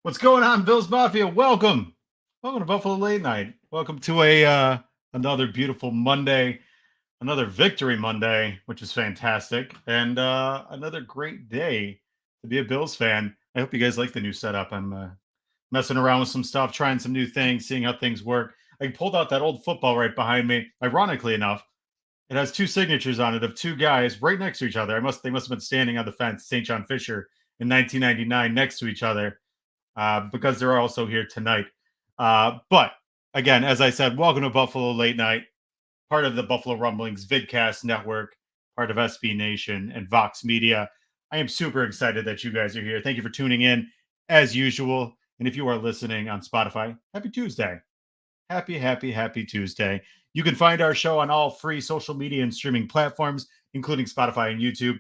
What's going on, Bills Mafia? Welcome to Buffalo Late Night. Welcome to another beautiful Monday, another Victory Monday, which is fantastic, and another great day to be a Bills fan. I hope you guys like the new setup. I'm messing around with some stuff, trying some new things, seeing how things work. I pulled out that old football right behind me. Ironically enough, it has two signatures on it of two guys right next to each other. They must have been standing on the fence, St. John Fisher in 1999, next to each other because they're also here tonight. But again, as I said, welcome to Buffalo Late Night, part of the Buffalo Rumblings Vidcast Network, part of SB Nation and Vox Media. I am super excited that you guys are here. Thank you for tuning in as usual. And if you are listening on Spotify, happy Tuesday. Happy Tuesday. You can find our show on all free social media and streaming platforms, including Spotify and YouTube.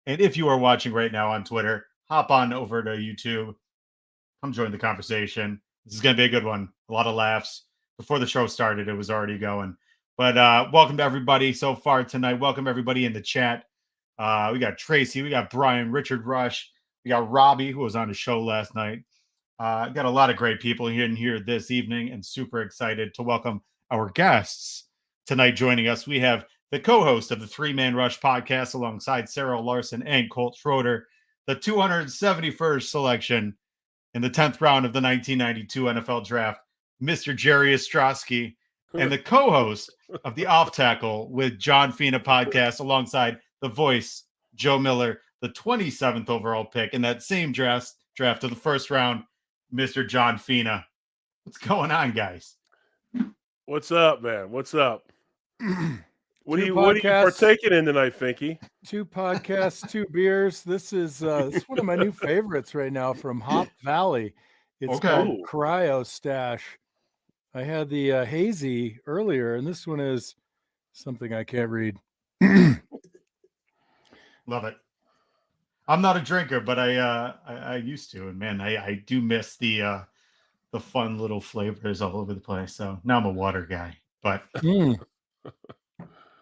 And if you are watching right now on Twitter, hop on over to YouTube. Come join the conversation. This is going to be a good one. A lot of laughs. Before the show started, it was already going. But welcome to everybody so far tonight. Welcome everybody in the chat. We got Tracy, we got Brian, Richard Rush, we got Robbie, who was on the show last night. Got a lot of great people in here this evening, and super excited to welcome our guests tonight joining us. We have the co-host of the Three Man Rush podcast alongside Sarah Larson and Colt Schroeder, the 271st selection in the 10th round of the 1992 NFL Draft, Mr. Jerry Ostroski, and the co-host of the Off Tackle with John Fina podcast alongside the voice, Joe Miller, the 27th overall pick in that same draft of the first round, Mr. John Fina. What's going on, guys? What's up, man? What's up? What are you partaking in tonight, Finky? 2 podcasts, 2 beers. This is one of my new favorites right now from Hop Valley. It's called Cryo Stash. I had the hazy earlier, and this one is something I can't read. Love it. I'm not a drinker, but I used to, and man, I do miss the fun little flavors all over the place. So now I'm a water guy. But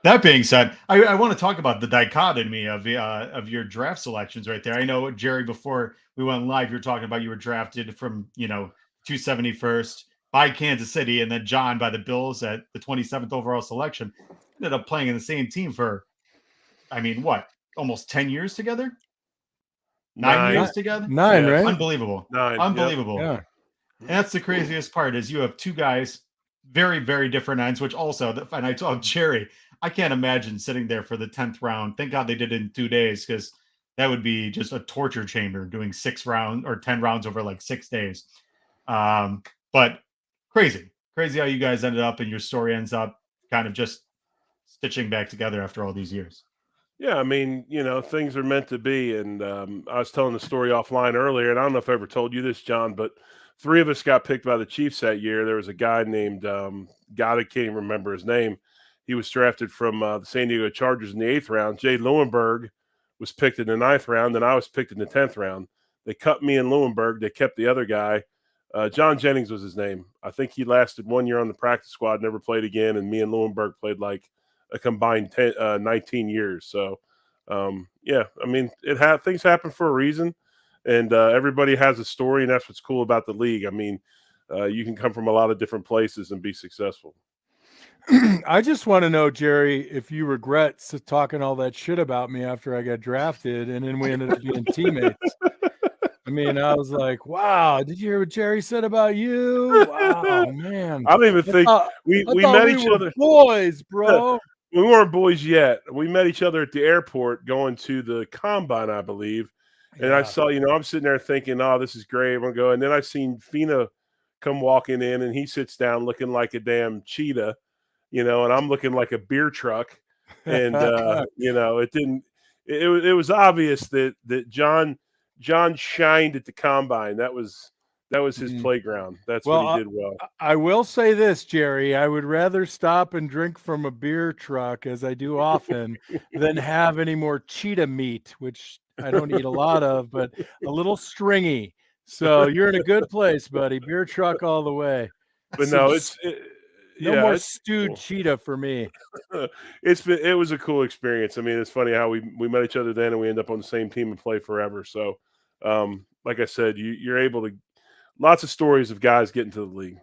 that being said, I want to talk about the dichotomy of your draft selections right there. I know, Jerry, before we went live, you were talking about you were drafted from 271st by Kansas City, and then John by the Bills at the 27th overall selection. Ended up playing in the same team for, almost 10 years together? 9 years together? 9, right? Unbelievable. 9. Unbelievable. Yeah. And that's the craziest part is you have two guys, very, very different ends, which also, and I told Jerry, I can't imagine sitting there for the 10th round. Thank God they did it in 2 days, because that would be just a torture chamber doing 6 rounds or 10 rounds over like 6 days. But crazy how you guys ended up and your story ends up kind of just stitching back together after all these years. Yeah, I mean, things are meant to be. And I was telling the story offline earlier, and I don't know if I ever told you this, John, but 3 of us got picked by the Chiefs that year. There was a guy named, God, I can't even remember his name. He was drafted from the San Diego Chargers in the 8th round. Jay Lewenberg was picked in the 9th round, and I was picked in the 10th round. They cut me and Lewenberg. They kept the other guy. John Jennings was his name. I think he lasted 1 year on the practice squad, never played again, and me and Lewenberg played like a combined 19 years. So, yeah, I mean, things happen for a reason, and everybody has a story, and that's what's cool about the league. I mean, you can come from a lot of different places and be successful. I just want to know, Jerry, if you regret talking all that shit about me after I got drafted, and then we ended up being teammates. I mean, I was like, wow, did you hear what Jerry said about you? Wow, man. I don't even think we met each other. Boys, bro. We weren't boys yet. We met each other at the airport going to the combine, I believe. And I saw, I'm sitting there thinking, oh, this is great. I'm going to go. And then I seen Fina come walking in, and he sits down looking like a damn cheetah, and I'm looking like a beer truck. And, it was obvious that John shined at the combine. That was his playground. That's what he did well. I will say this, Jerry. I would rather stop and drink from a beer truck, as I do often, than have any more cheetah meat, which I don't eat a lot of, but a little stringy. So you're in a good place, buddy. Beer truck all the way. But no, no more stewed cheetah for me. It was a cool experience. I mean, it's funny how we met each other then, and we end up on the same team and play forever. So, like I said, you're able to lots of stories of guys getting to the league.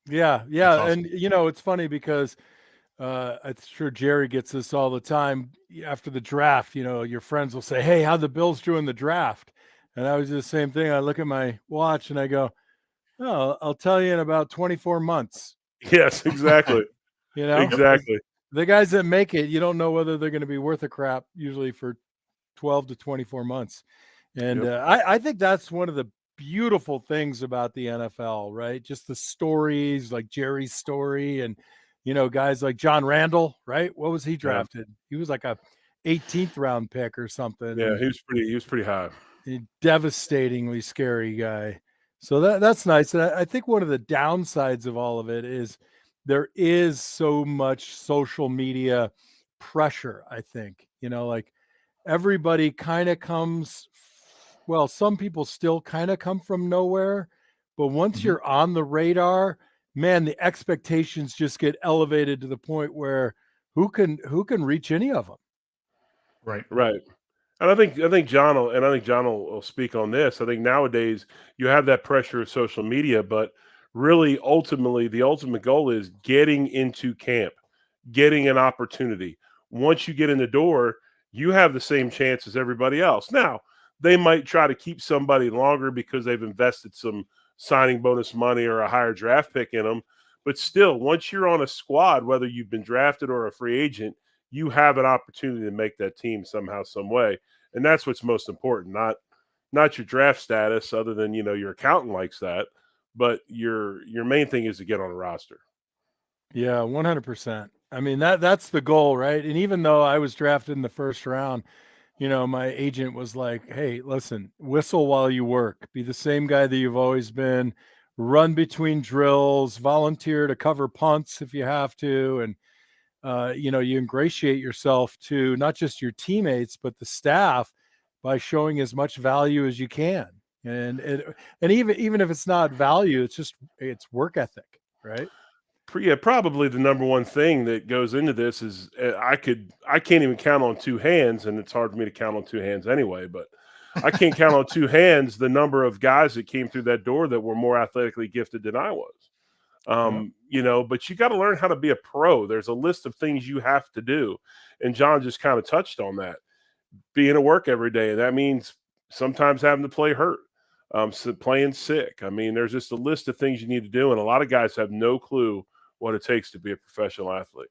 Yeah. Awesome. And, it's funny because I'm sure Jerry gets this all the time after the draft. Your friends will say, "Hey, how'd the Bills do in the draft?" And I was the same thing. I look at my watch and I go, "Oh, I'll tell you in about 24 months." Yes, exactly. Exactly. The guys that make it, you don't know whether they're going to be worth a crap usually for 12 to 24 months. And I think that's one of the beautiful things about the NFL, right? Just the stories like Jerry's story and, guys like John Randall, right? What was he drafted? He was like a 18th round pick or something. Yeah, And he was pretty high. a devastatingly scary guy. So that's nice. And I think one of the downsides of all of it is there is so much social media pressure, I think. Like everybody kind of comes, well, some people still kind of come from nowhere, but once you're on the radar, man, the expectations just get elevated to the point where who can reach any of them? Right. And I think John will speak on this. I think nowadays you have that pressure of social media, but really ultimately the ultimate goal is getting into camp, getting an opportunity. Once you get in the door, you have the same chance as everybody else. Now, they might try to keep somebody longer because they've invested some signing bonus money or a higher draft pick in them. But still, once you're on a squad, whether you've been drafted or a free agent, you have an opportunity to make that team somehow, some way. And that's what's most important, not your draft status, other than your accountant likes that, but your main thing is to get on a roster. Yeah, 100%. I mean, that's the goal, right? And even though I was drafted in the first round, my agent was like, "Hey, listen, whistle while you work. Be the same guy that you've always been. Run between drills, volunteer to cover punts if you have to, and you ingratiate yourself to not just your teammates but the staff by showing as much value as you can. And even if it's not value, it's work ethic, right?" Yeah, probably the number one thing that goes into this is I can't even count on two hands, and it's hard for me to count on two hands anyway, but I can't count on two hands the number of guys that came through that door that were more athletically gifted than I was. But you got to learn how to be a pro. There's a list of things you have to do. And John just kind of touched on that. Being at work every day, and that means sometimes having to play hurt, playing sick. I mean, there's just a list of things you need to do, and a lot of guys have no clue what it takes to be a professional athlete.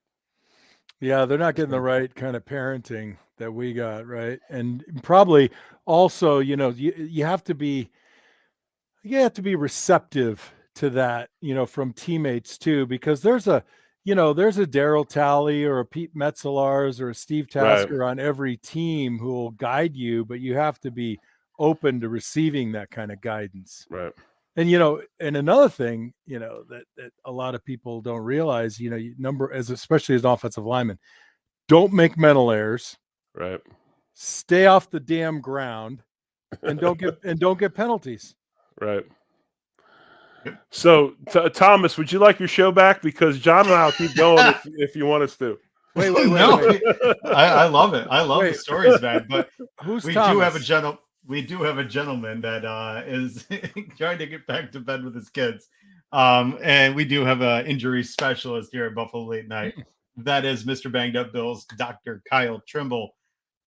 Yeah, they're not getting the right kind of parenting that we got, right? And probably also, you have to be receptive to that, from teammates too, because there's a Daryl Talley or a Pete Metzelaars or a Steve Tasker on every team who will guide you, but you have to be open to receiving that kind of guidance. Right. And, and another thing, that a lot of people don't realize, especially as an offensive lineman, don't make mental errors. Right. Stay off the damn ground and don't get penalties. Right. So, Thomas, would you like your show back? Because John and I'll keep going if you want us to. Wait. No, I love it. I love the stories, man. But who's we Thomas? We do have a gentleman that is trying to get back to bed with his kids. And we do have an injury specialist here at Buffalo Late Night. That is Mr. Banged Up Bills, Dr. Kyle Trimble.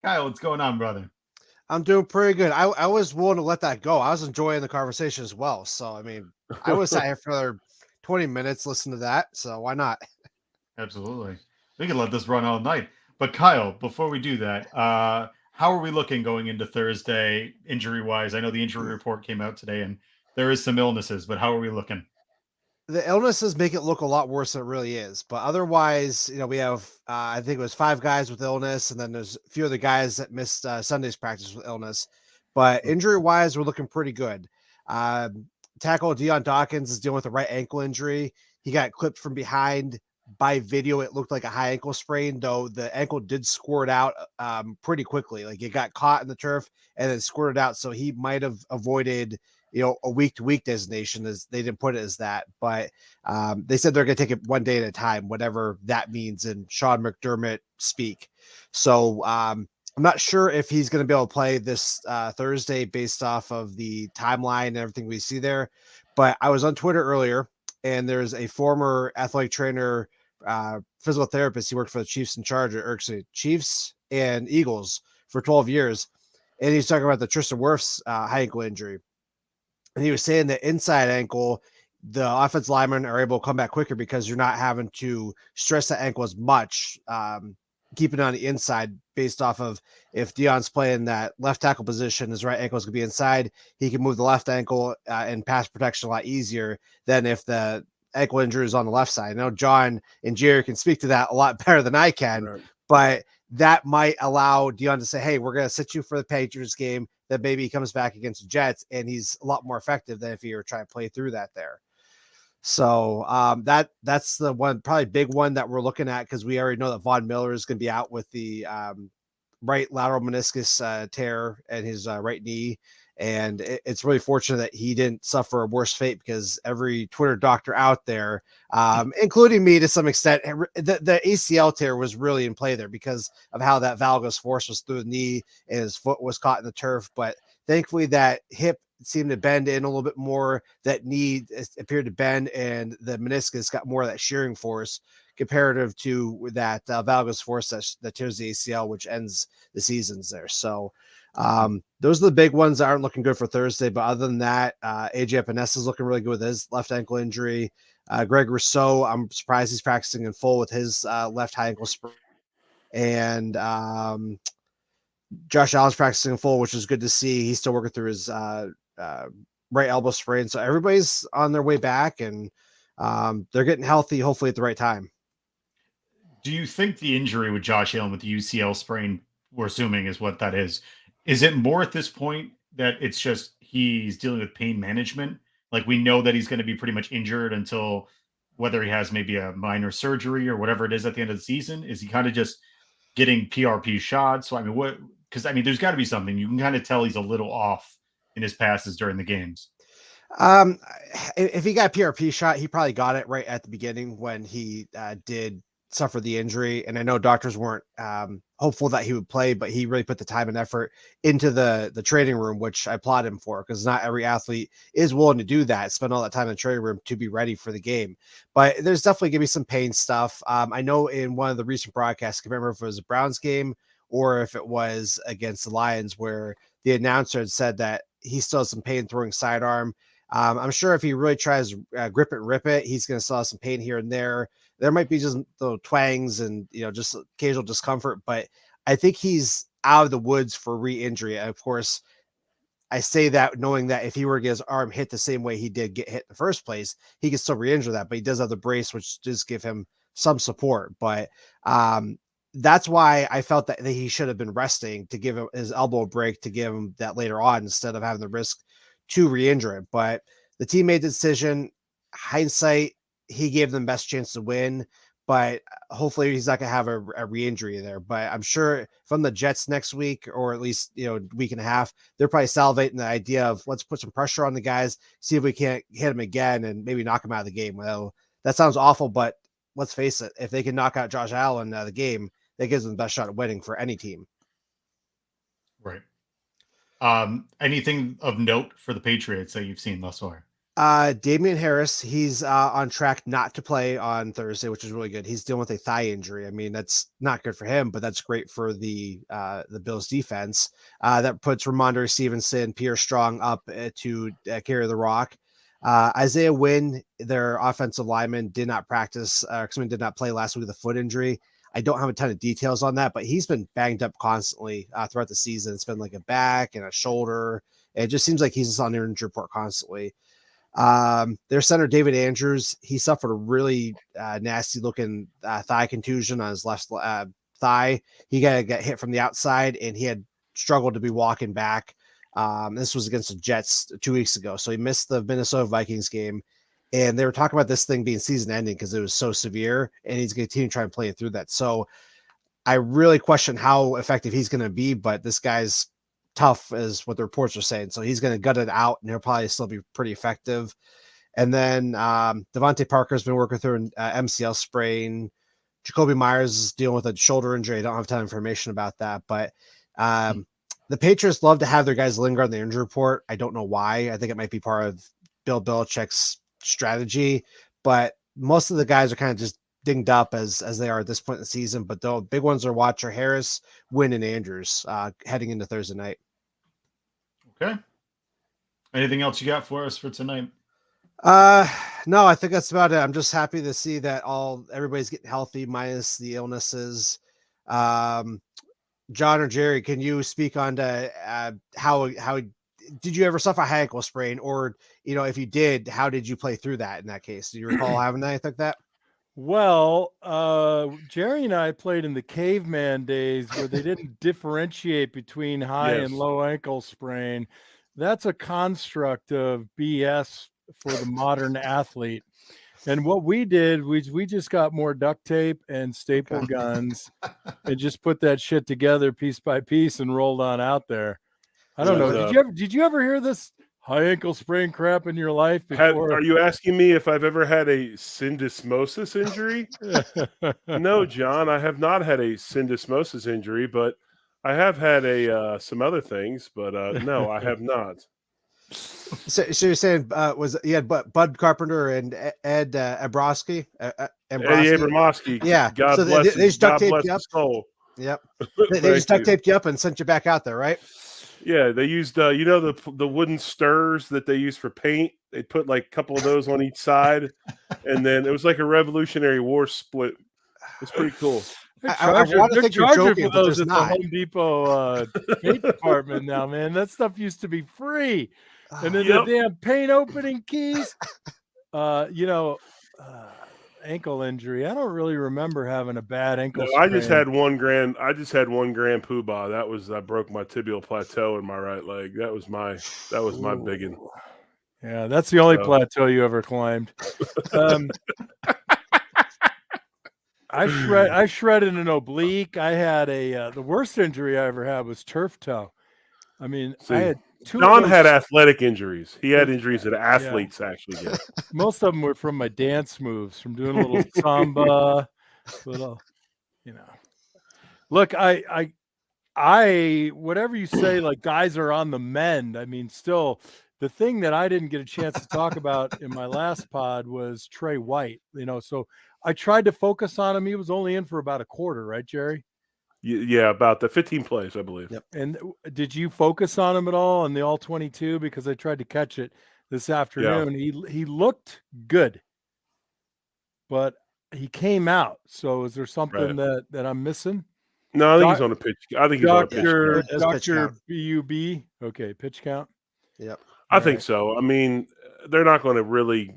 Kyle, what's going on, brother? I'm doing pretty good. I was willing to let that go. I was enjoying the conversation as well. So, I mean, I was sat here for another 20 minutes listening to that. So why not? Absolutely. We can let this run all night. But Kyle, before we do that, how are we looking going into Thursday injury-wise? I know the injury report came out today and there is some illnesses, but how are we looking? The illnesses make it look a lot worse than it really is. But otherwise, we have, I think it was 5 guys with illness, and then there's a few other guys that missed Sunday's practice with illness. But injury-wise, we're looking pretty good. Tackle Deion Dawkins is dealing with a right ankle injury. He got clipped from behind. By video, it looked like a high ankle sprain, though the ankle did squirt out pretty quickly. Like it got caught in the turf and then squirted out. So he might have avoided, a week-to-week designation, as they didn't put it as that. But they said they're going to take it one day at a time, whatever that means in Sean McDermott speak. So I'm not sure if he's going to be able to play this Thursday based off of the timeline and everything we see there. But I was on Twitter earlier, and there's a former athletic trainer, physical therapist. He worked for the Chiefs and Chiefs and Eagles for 12 years. And he's talking about the Tristan Wirfs high ankle injury. And he was saying that inside ankle, the offensive linemen are able to come back quicker because you're not having to stress that ankle as much, keeping it on the inside based off of if Deion's playing that left tackle position, his right ankle is going to be inside. He can move the left ankle and pass protection a lot easier than if the ankle injury is on the left side. I know John and Jerry can speak to that a lot better than I can, Right. but that might allow Deion to say, hey, we're going to sit you for the Patriots game, that maybe he comes back against the Jets and he's a lot more effective than if he were trying to play through that there. So that's the one, probably big one that we're looking at, because we already know that Von Miller is going to be out with the right lateral meniscus tear and his right knee. And it's really fortunate that he didn't suffer a worse fate, because every Twitter doctor out there, including me to some extent, the ACL tear was really in play there because of how that valgus force was through the knee and his foot was caught in the turf. But thankfully that hip seemed to bend in a little bit more, that knee appeared to bend, and the meniscus got more of that shearing force comparative to that valgus force that tears the ACL, which ends the seasons there. So those are the big ones that aren't looking good for Thursday. But other than that, AJ Epinesa is looking really good with his left ankle injury. Greg Rousseau, I'm surprised he's practicing in full with his left high ankle sprain. And Josh Allen's practicing in full, which is good to see. He's still working through his right elbow sprain. So everybody's on their way back, and they're getting healthy, hopefully at the right time. Do you think the injury with Josh Allen with the UCL sprain, we're assuming is what that is it more at this point that it's just he's dealing with pain management? Like, we know that he's going to be pretty much injured until whether he has maybe a minor surgery or whatever it is at the end of the season. Is he kind of just getting PRP shots? So, I mean, because there's got to be something. You can kind of tell he's a little off in his passes during the games. If he got a PRP shot, he probably got it right at the beginning when he did suffer the injury. And I know doctors weren't hopeful that he would play, but he really put the time and effort into the training room, which I applaud him for, because not every athlete is willing to do that, spend all that time in the training room to be ready for the game. But there's definitely going to be some pain stuff. I know in one of the recent broadcasts, I can't remember if it was a Browns game or if it was against the Lions, where the announcer had said that he still has some pain throwing sidearm. I'm sure if he really tries grip it and rip it, he's going to still have some pain here and there. There might be just little twangs and, just occasional discomfort, but I think he's out of the woods for re-injury. And of course, I say that knowing that if he were to get his arm hit the same way he did get hit in the first place, he could still re-injure that, but he does have the brace, which does give him some support. But that's why I felt that he should have been resting to give him his elbow a break, to give him that later on, instead of having the risk to re-injure it. But the team made the decision. Hindsight, he gave them best chance to win, but hopefully he's not going to have a re-injury there. But I'm sure from the Jets next week, or at least, week and a half, they're probably salivating the idea of, let's put some pressure on the guys, see if we can't hit him again and maybe knock him out of the game. Well, that sounds awful, but let's face it, if they can knock out Josh Allen out of the game, that gives them the best shot at winning for any team. Right. Anything of note for the Patriots that you've seen thus far? Damian Harris, he's on track not to play on Thursday, which is really good. He's dealing with a thigh injury. I mean, that's not good for him, but that's great for the Bills defense. That puts Ramondre Stevenson, Pierre Strong up to carry the rock. Isaiah Wynn, their offensive lineman, did not practice, did not play last week with a foot injury. I don't have a ton of details on that, but he's been banged up constantly throughout the season. It's been like a back and a shoulder. It just seems like he's just on the injury report constantly. Their center, David Andrews, he suffered a really nasty looking thigh contusion on his left thigh. He got hit from the outside, and he had struggled to be walking back. This was against the Jets 2 weeks ago. So he missed the Minnesota Vikings game. And they were talking about this thing being season ending because it was so severe, and he's going to continue trying to play through that. So I really question how effective he's going to be, but this guy's tough, is what the reports are saying. So he's going to gut it out, and he'll probably still be pretty effective. And then Devontae Parker's been working through an MCL sprain. Jacoby Myers is dealing with a shoulder injury. I don't have a ton of information about that, but the Patriots love to have their guys linger on the injury report. I don't know why. I think it might be part of Bill Belichick's strategy, but most of the guys are kind of just dinged up as they are at this point in the season. But the big ones are Watcher, Harris, Wynn, and Andrews heading into Thursday night. Okay. Anything else you got for us for tonight? No, I think that's about it. I'm just happy to see that everybody's getting healthy minus the illnesses. John or Jerry, can you speak on to how did you ever suffer a high ankle sprain, or if you did, how did you play through that in that case? Do you recall having anything like that? Well, Jerry and I played in the caveman days where they didn't differentiate between high and low ankle sprain. That's a construct of BS for the modern athlete. And what we did, we just got more duct tape and staple guns and just put that shit together piece by piece and rolled on out there. I don't know. Did you ever hear this high ankle sprain crap in your life before? Are you asking me if I've ever had a syndesmosis injury? No, John, I have not had a syndesmosis injury, but I have had some other things, but no, I have not. So you're saying you had Bud Carpenter and Ed Abroski? Eddie Abramowski. Yeah. God so bless they just duct taped you up. His soul. Yep. They just duct taped you up and sent you back out there, right? Yeah, they used the wooden stirrers that they use for paint. They put like a couple of those on each side, and then it was like a Revolutionary War split. It's pretty cool. I want to think you're joking, for but those there's at not. the Home Depot paint department now, man. That stuff used to be free, and then the damn paint opening keys. Ankle injury. I don't really remember having a bad ankle. No, I just had one grand poobah. That was I broke my tibial plateau in my right leg. That was my biggin. Yeah, that's the only plateau you ever climbed. I shredded an oblique. I had the worst injury I ever had was turf toe. I mean, I had two. John had athletic injuries. He had injuries that athletes actually get. Most of them were from my dance moves, from doing a little samba, Look, I whatever you say, like guys are on the mend. I mean, still, the thing that I didn't get a chance to talk about in my last pod was Trey White. So I tried to focus on him. He was only in for about a quarter, right, Jerry? Yeah, about the 15 plays, I believe. Yep. And did you focus on him at all in the all 22? Because I tried to catch it this afternoon. Yeah. He looked good, but he came out. So is there something that I'm missing? No, I think he's on a pitch. I think he's on a pitch count. Dr. BUB. Okay, pitch count. Yep. I think so. I mean, they're not going to really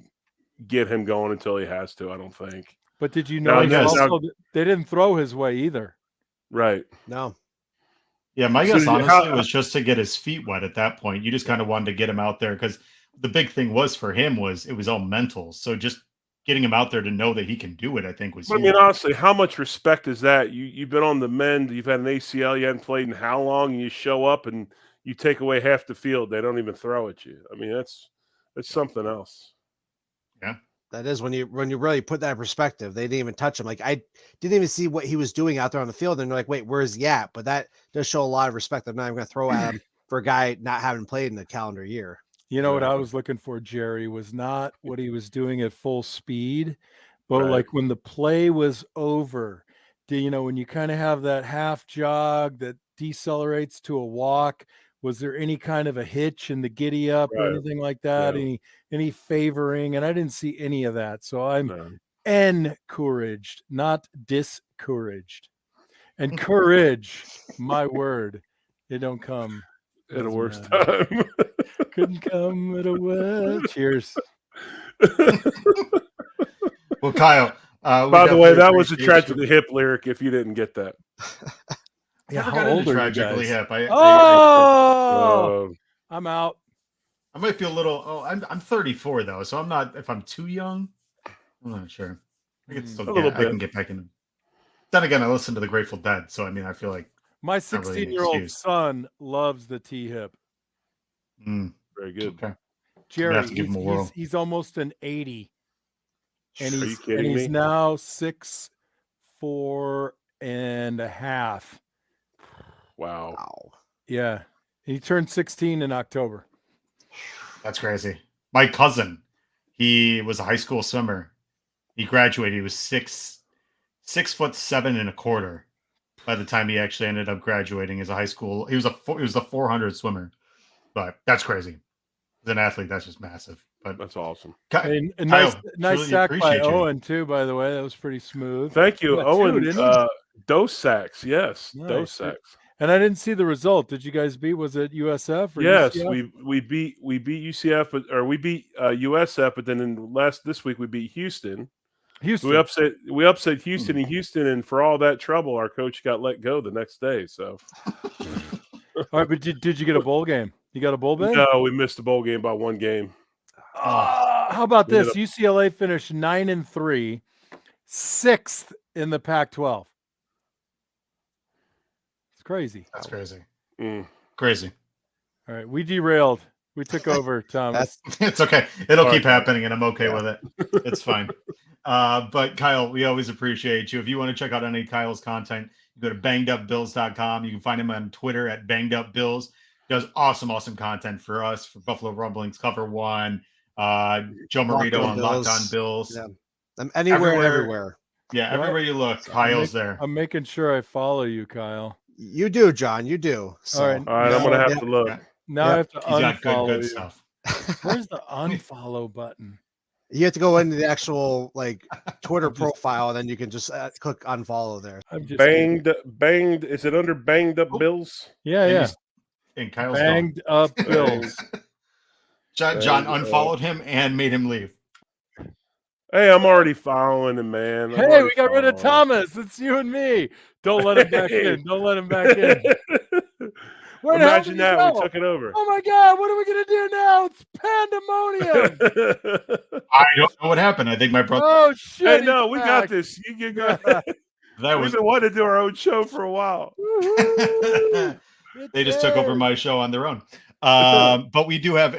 get him going until he has to, I don't think. But did you know they didn't throw his way either? Right. No. Yeah, my guess honestly was just to get his feet wet at that point. You just kind of wanted to get him out there because the big thing was for him was it was all mental. So just getting him out there to know that he can do it, I think was huge. I mean, honestly, how much respect is that? You've been on the mend, you've had an ACL, you hadn't played in how long, and you show up and you take away half the field, they don't even throw at you. I mean, that's something else. Yeah. That is when you really put that in perspective. They didn't even touch him. Like I didn't even see what he was doing out there on the field, and they're like, "Wait, where's he at?" But that does show a lot of respect. I'm not even going to throw at him for a guy not having played in the calendar year. You know what I was looking for, Jerry, was not what he was doing at full speed, but like when the play was over. When you kind of have that half jog that decelerates to a walk. Was there any kind of a hitch in the giddy up or anything like that? Yeah. Any favoring? And I didn't see any of that. So I'm encouraged, not discouraged. And courage, my word, it don't come at a worse time. Couldn't come at a worse. Cheers. Well, Kyle. By the way, that was a tragically hip lyric. If you didn't get that. Yeah, how old are you guys? Hip. I'm out. I might be a little. Oh, I'm 34 though, so I'm not. If I'm too young, I'm not sure. I can still I can get back in. Then again, I listen to the Grateful Dead, so I mean, I feel like my 16-year-old son loves the T-hip. Very good. Okay. Jerry, he's almost an 80, and he's now 6'4.5". Wow. Yeah. He turned 16 in October. That's crazy. My cousin, he was a high school swimmer. He graduated. He was 6'7.25" by the time he actually ended up graduating as a high school. He was a 400 swimmer, but that's crazy. As an athlete, that's just massive. But That's awesome. A Kyle, nice truly sack by appreciate you. Owen too. By the way, that was pretty smooth. Thank you, Yeah, Owen. two, didn't Dose sacks, yes, Nice. dose sacks. And I didn't see the result. Did you guys beat? Was it USF or Yes, UCF? we beat UCF, or we beat USF, but then this week we beat Houston. Houston. We upset Houston in Houston, and for all that trouble, our coach got let go the next day. So, All right, but did you get a bowl game? You got a bowl game? no, we missed the bowl game by one game. How about We this? ended UCLA finished 9-3, 6th in the Pac-12. It's crazy. That's crazy. Mm. Crazy. All right, we derailed. We took over, Thomas. It's okay. It'll Sorry, keep happening, and I'm okay with it. It's fine. But Kyle, we always appreciate you. If you want to check out any of Kyle's content, you go to BangedUpBills.com. You can find him on Twitter at BangedUpBills. He does awesome content for us, for Buffalo Rumblings, Cover One, Joe Marito on Locked On Bills. Yeah. I'm everywhere. Yeah, everywhere you look, Kyle's there. I'm making sure I follow you, Kyle. You do, John. You do. So. All right. All right, I'm gonna have to look. Yeah. Now I have to He's got unfollow good you. stuff. Where's the unfollow button? You have to go into the actual Twitter profile, and then you can just click unfollow there. I'm just Banged. Is it under Banged Up Bills? Yeah. And Kyle's Banged up Bills. John unfollowed him and made him leave. Hey, I'm already following him, man. Hey, we got rid of Thomas. It's you and me. Don't let him back in. Don't let him back in. Where the hell Imagine did he that go? we took it over. Oh my God! What are we gonna do now? It's pandemonium. I don't know what happened. I think my brother. Oh shit! Hey, no, he's we back. got this. You can go. We've been wanting to do our own show for a while. They just took over my show on their own. But we do have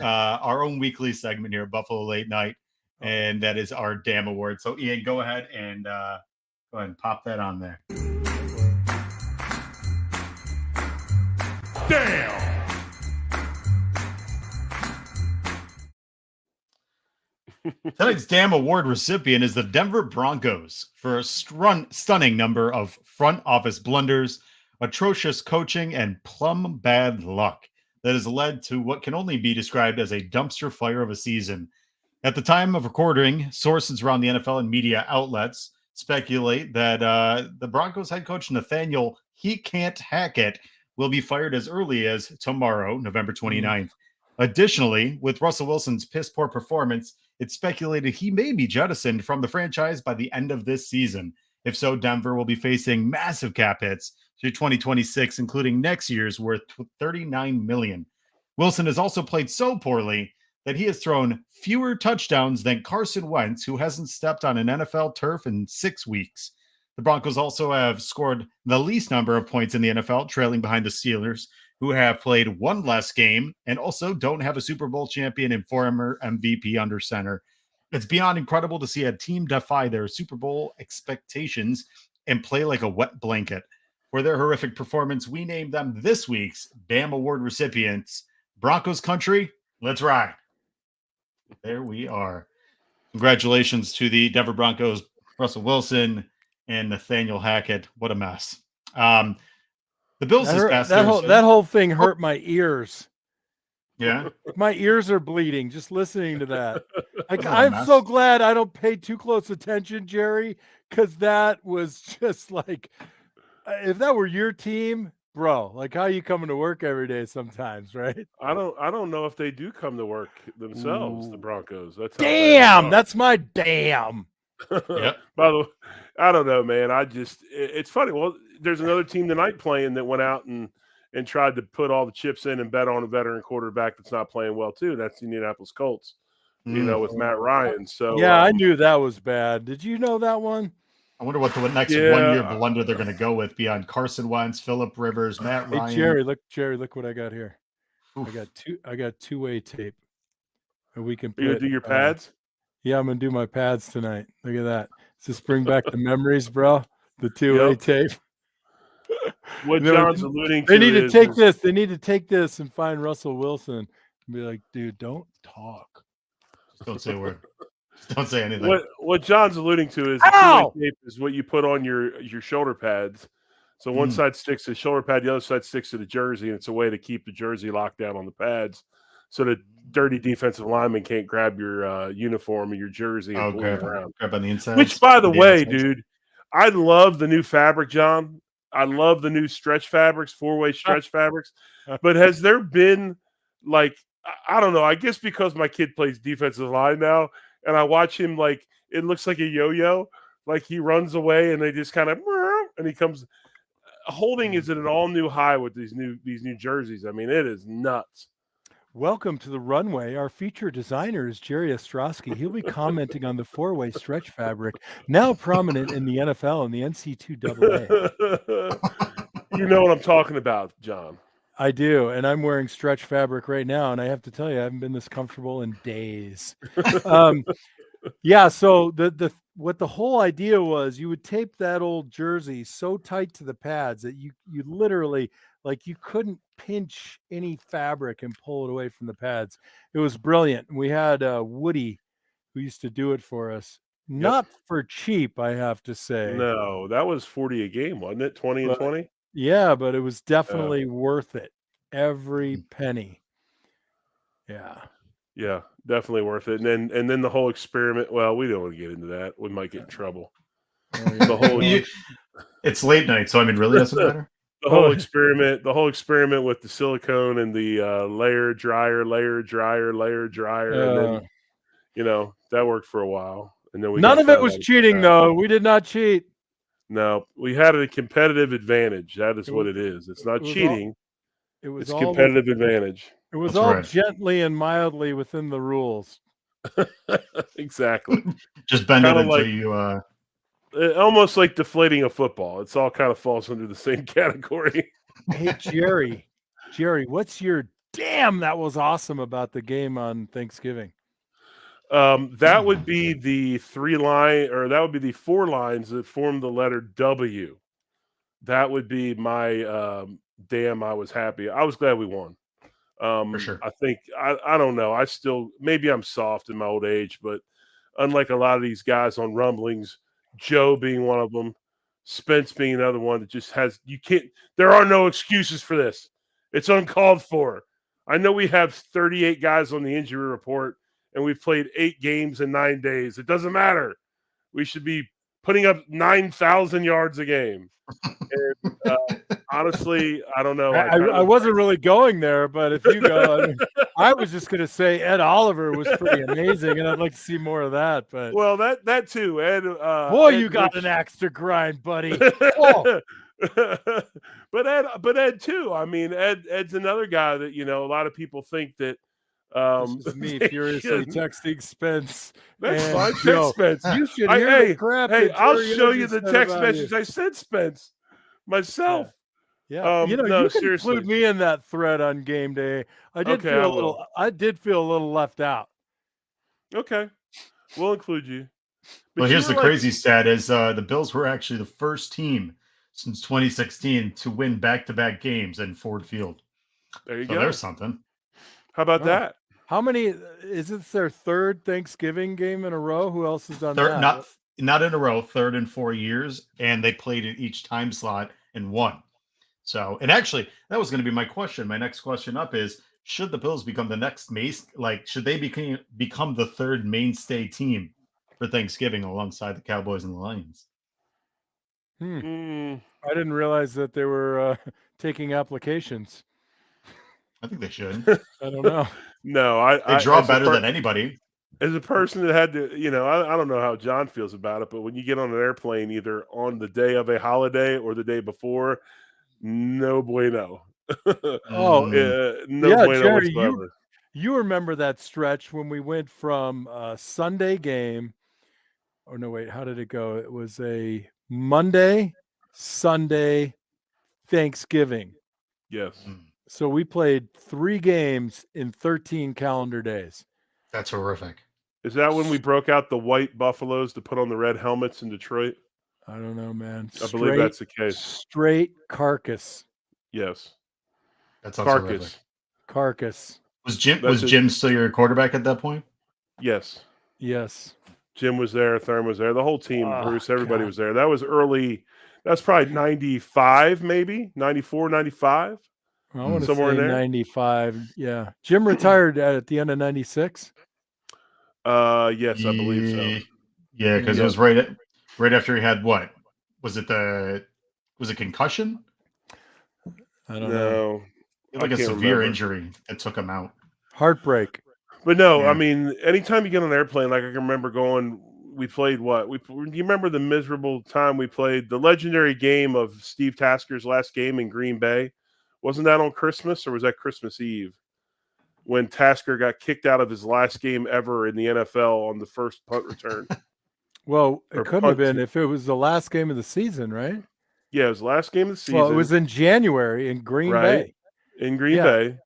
our own weekly segment here, Buffalo Late Night, and that is our Damn Award. So Ian, go ahead and pop that on there. Damn. Tonight's Damn Award recipient is the Denver Broncos for a stunning number of front office blunders, atrocious coaching, and plumb bad luck that has led to what can only be described as a dumpster fire of a season. At the time of recording, sources around the NFL and media outlets speculate that the Broncos head coach Nathaniel "He Can't Hack It" will be fired as early as tomorrow, November 29th. Additionally, with Russell Wilson's piss-poor performance, it's speculated he may be jettisoned from the franchise by the end of this season. If so, Denver will be facing massive cap hits through 2026, including next year's worth $39 million. Wilson has also played so poorly that he has thrown fewer touchdowns than Carson Wentz, who hasn't stepped on an NFL turf in 6 weeks. The Broncos also have scored the least number of points in the NFL, trailing behind the Steelers, who have played one less game and also don't have a Super Bowl champion and former MVP under center. It's beyond incredible to see a team defy their Super Bowl expectations and play like a wet blanket. For their horrific performance, we named them this week's Damn Award recipients. Broncos country, let's ride. There we are. Congratulations to the Denver Broncos, Russell Wilson, and Nathaniel Hackett. What a mess. The Bills this past Thursday. That whole thing hurt my ears. Yeah. My ears are bleeding just listening to that. I'm so glad I don't pay too close attention, Jerry, because that was just like, if that were your team, bro, like how you coming to work every day sometimes, right? I don't know if they do come to work themselves, the Broncos. That's my damn. Yep. By the way, I don't know, man. It's funny. Well, there's another team tonight playing that went out and tried to put all the chips in and bet on a veteran quarterback that's not playing well too. That's the Indianapolis Colts, with Matt Ryan. So yeah, I knew that was bad. Did you know that one? I wonder what the next 1 year blunder they're going to go with beyond Carson Wentz, Phillip Rivers, Matt Ryan. Hey, Jerry, look what I got here. Oof. I got two-way tape. And we can you gonna do your pads? Yeah, I'm gonna do my pads tonight. Look at that. Just bring back the memories, bro. The two-way tape. What John's alluding to They need to take this. They need to take this and find Russell Wilson Be like, dude, don't talk. Just don't say a word. Just don't say anything. What John's alluding to is the two-way tape is what you put on your shoulder pads. So one side sticks to the shoulder pad, the other side sticks to the jersey, and it's a way to keep the jersey locked down on the pads, so that dirty defensive lineman can't grab your uniform or your jersey and pull it around. Grab on the inside. Which, by the way, dude, I love the new fabric, John. I love the new stretch fabrics, 4-way stretch fabrics. But has there been, like, I don't know, I guess because my kid plays defensive line now, and I watch him, like, it looks like a yo-yo. Like, he runs away, and they just kind of, and he comes. Holding is at an all-new high with these new jerseys. I mean, it is nuts. Welcome to the runway. Our feature designer is Jerry Ostroski. He'll be commenting on the 4-way stretch fabric, now prominent in the NFL and the NC2AA. You know what I'm talking about, John. I do, and I'm wearing stretch fabric right now, and I have to tell you, I haven't been this comfortable in days. Yeah, so what the whole idea was, you would tape that old jersey so tight to the pads that you literally, like, you couldn't pinch any fabric and pull it away from the pads. It was brilliant. We had Woody who used to do it for us. Not for cheap, I have to say. No, that was 40 a game, wasn't it? 20 and 20? Yeah, but it was definitely worth it. Every penny. Yeah. Yeah, definitely worth it. And then the whole experiment. Well, we don't want to get into that. We might get in trouble. The whole it's late night, so I mean, really doesn't matter. The whole experiment with the silicone and the layer dryer, and then that worked for a while. And then none of it was cheating, though. We did not cheat. No, we had a competitive advantage. That is what it is. It's not cheating. It's competitive advantage. It was all gently and mildly within the rules. Exactly. Just bend it until you almost like deflating a football. It's all kind of falls under the same category. Hey, Jerry, what's your that was awesome about the game on Thanksgiving? That would be the 4 lines that form the letter W. That would be my damn, I was happy. I was glad we won. For sure. I think I don't know. I still, maybe I'm soft in my old age, but unlike a lot of these guys on Rumblings, Joe being one of them, Spence being another one that just there are no excuses for this. It's uncalled for. I know we have 38 guys on the injury report and we've played 8 games in 9 days. It doesn't matter. We should be putting up 9,000 yards a game. And honestly, I don't know. I wasn't really going there, but if you go, I was just going to say Ed Oliver was pretty amazing, and I'd like to see more of that. But well, that too, Ed. Boy, you got an axe to grind, buddy. Oh. But Ed too. I mean, Ed's another guy that a lot of people think that. This is me furiously texting Spence. That's fine. Text Spence. You should hear the crap. Hey, I'll show you the text message I sent Spence myself. Yeah, you can include me in that thread on game day. I did feel a little left out. Okay, we'll include you. But here's the crazy stat: is the Bills were actually the first team since 2016 to win back-to-back games in Ford Field. There you go. There's something. How about that? How many is it? Their third Thanksgiving game in a row? Who else has done that? Not in a row. Third in 4 years, and they played in each time slot and won. So, and actually, that was going to be my question. My next question up is: should the Bills become the next should they become the third mainstay team for Thanksgiving alongside the Cowboys and the Lions? I didn't realize that they were taking applications. I think they should. I don't know. No, they draw better than anybody. As a person that had to, I don't know how John feels about it, but when you get on an airplane, either on the day of a holiday or the day before, no bueno. Oh, no bueno Jerry, whatsoever. You remember that stretch when we went from a Sunday game? Oh no, wait, how did it go? It was a Monday, Sunday, Thanksgiving. Yes. So we played 3 games in 13 calendar days. That's horrific. Is that when we broke out the white Buffaloes to put on the red helmets in Detroit? I don't know, man. I believe that's the case. Straight carcass. Yes. That's carcass. Carcass. Was Jim That's was it. Jim still your quarterback at that point? Yes. Yes. Jim was there. Thurman was there. The whole team, Oh, Bruce, everybody God. was there. That was early. That's probably 95, maybe 94, 95. I want to Somewhere say in there. 95. Yeah. Jim retired at the end of 96. Yes, I believe so. Yeah, because it Yeah. was right after he had what? Was it concussion? I don't know. No, Like I a can't severe remember. injury that took him out. Heartbreak. But no, Yeah. I mean, anytime you get on an airplane, like I can remember going, we played what? Do you remember the miserable time we played the legendary game of Steve Tasker's last game in Green Bay? Wasn't that on Christmas or was that Christmas Eve? When Tasker got kicked out of his last game ever in the NFL on the first punt return. Well, Or it couldn't have punt been if it was the last game of the season, right? Yeah, it was the last game of the season. Well, it was in January in Green Bay. In Green Yeah. Bay.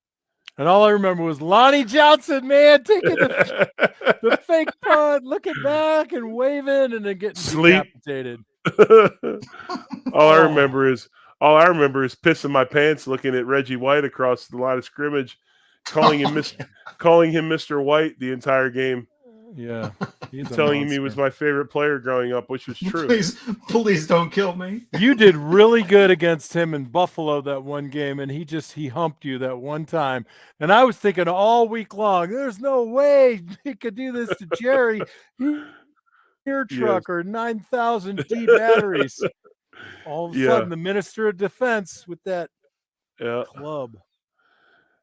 And all I remember was Lonnie Johnson, man, taking the fake punt, looking back and waving and then getting decapitated. All I remember is pissing my pants looking at Reggie White across the line of scrimmage, calling him Mr. White the entire game. Yeah. Telling him he was my favorite player growing up, which was true. Please don't kill me. You did really good against him in Buffalo that one game, and he humped you that one time. And I was thinking all week long, there's no way he could do this to Jerry. Ear truck or 9,000 D batteries. All of a sudden, the Minister of Defense with that club.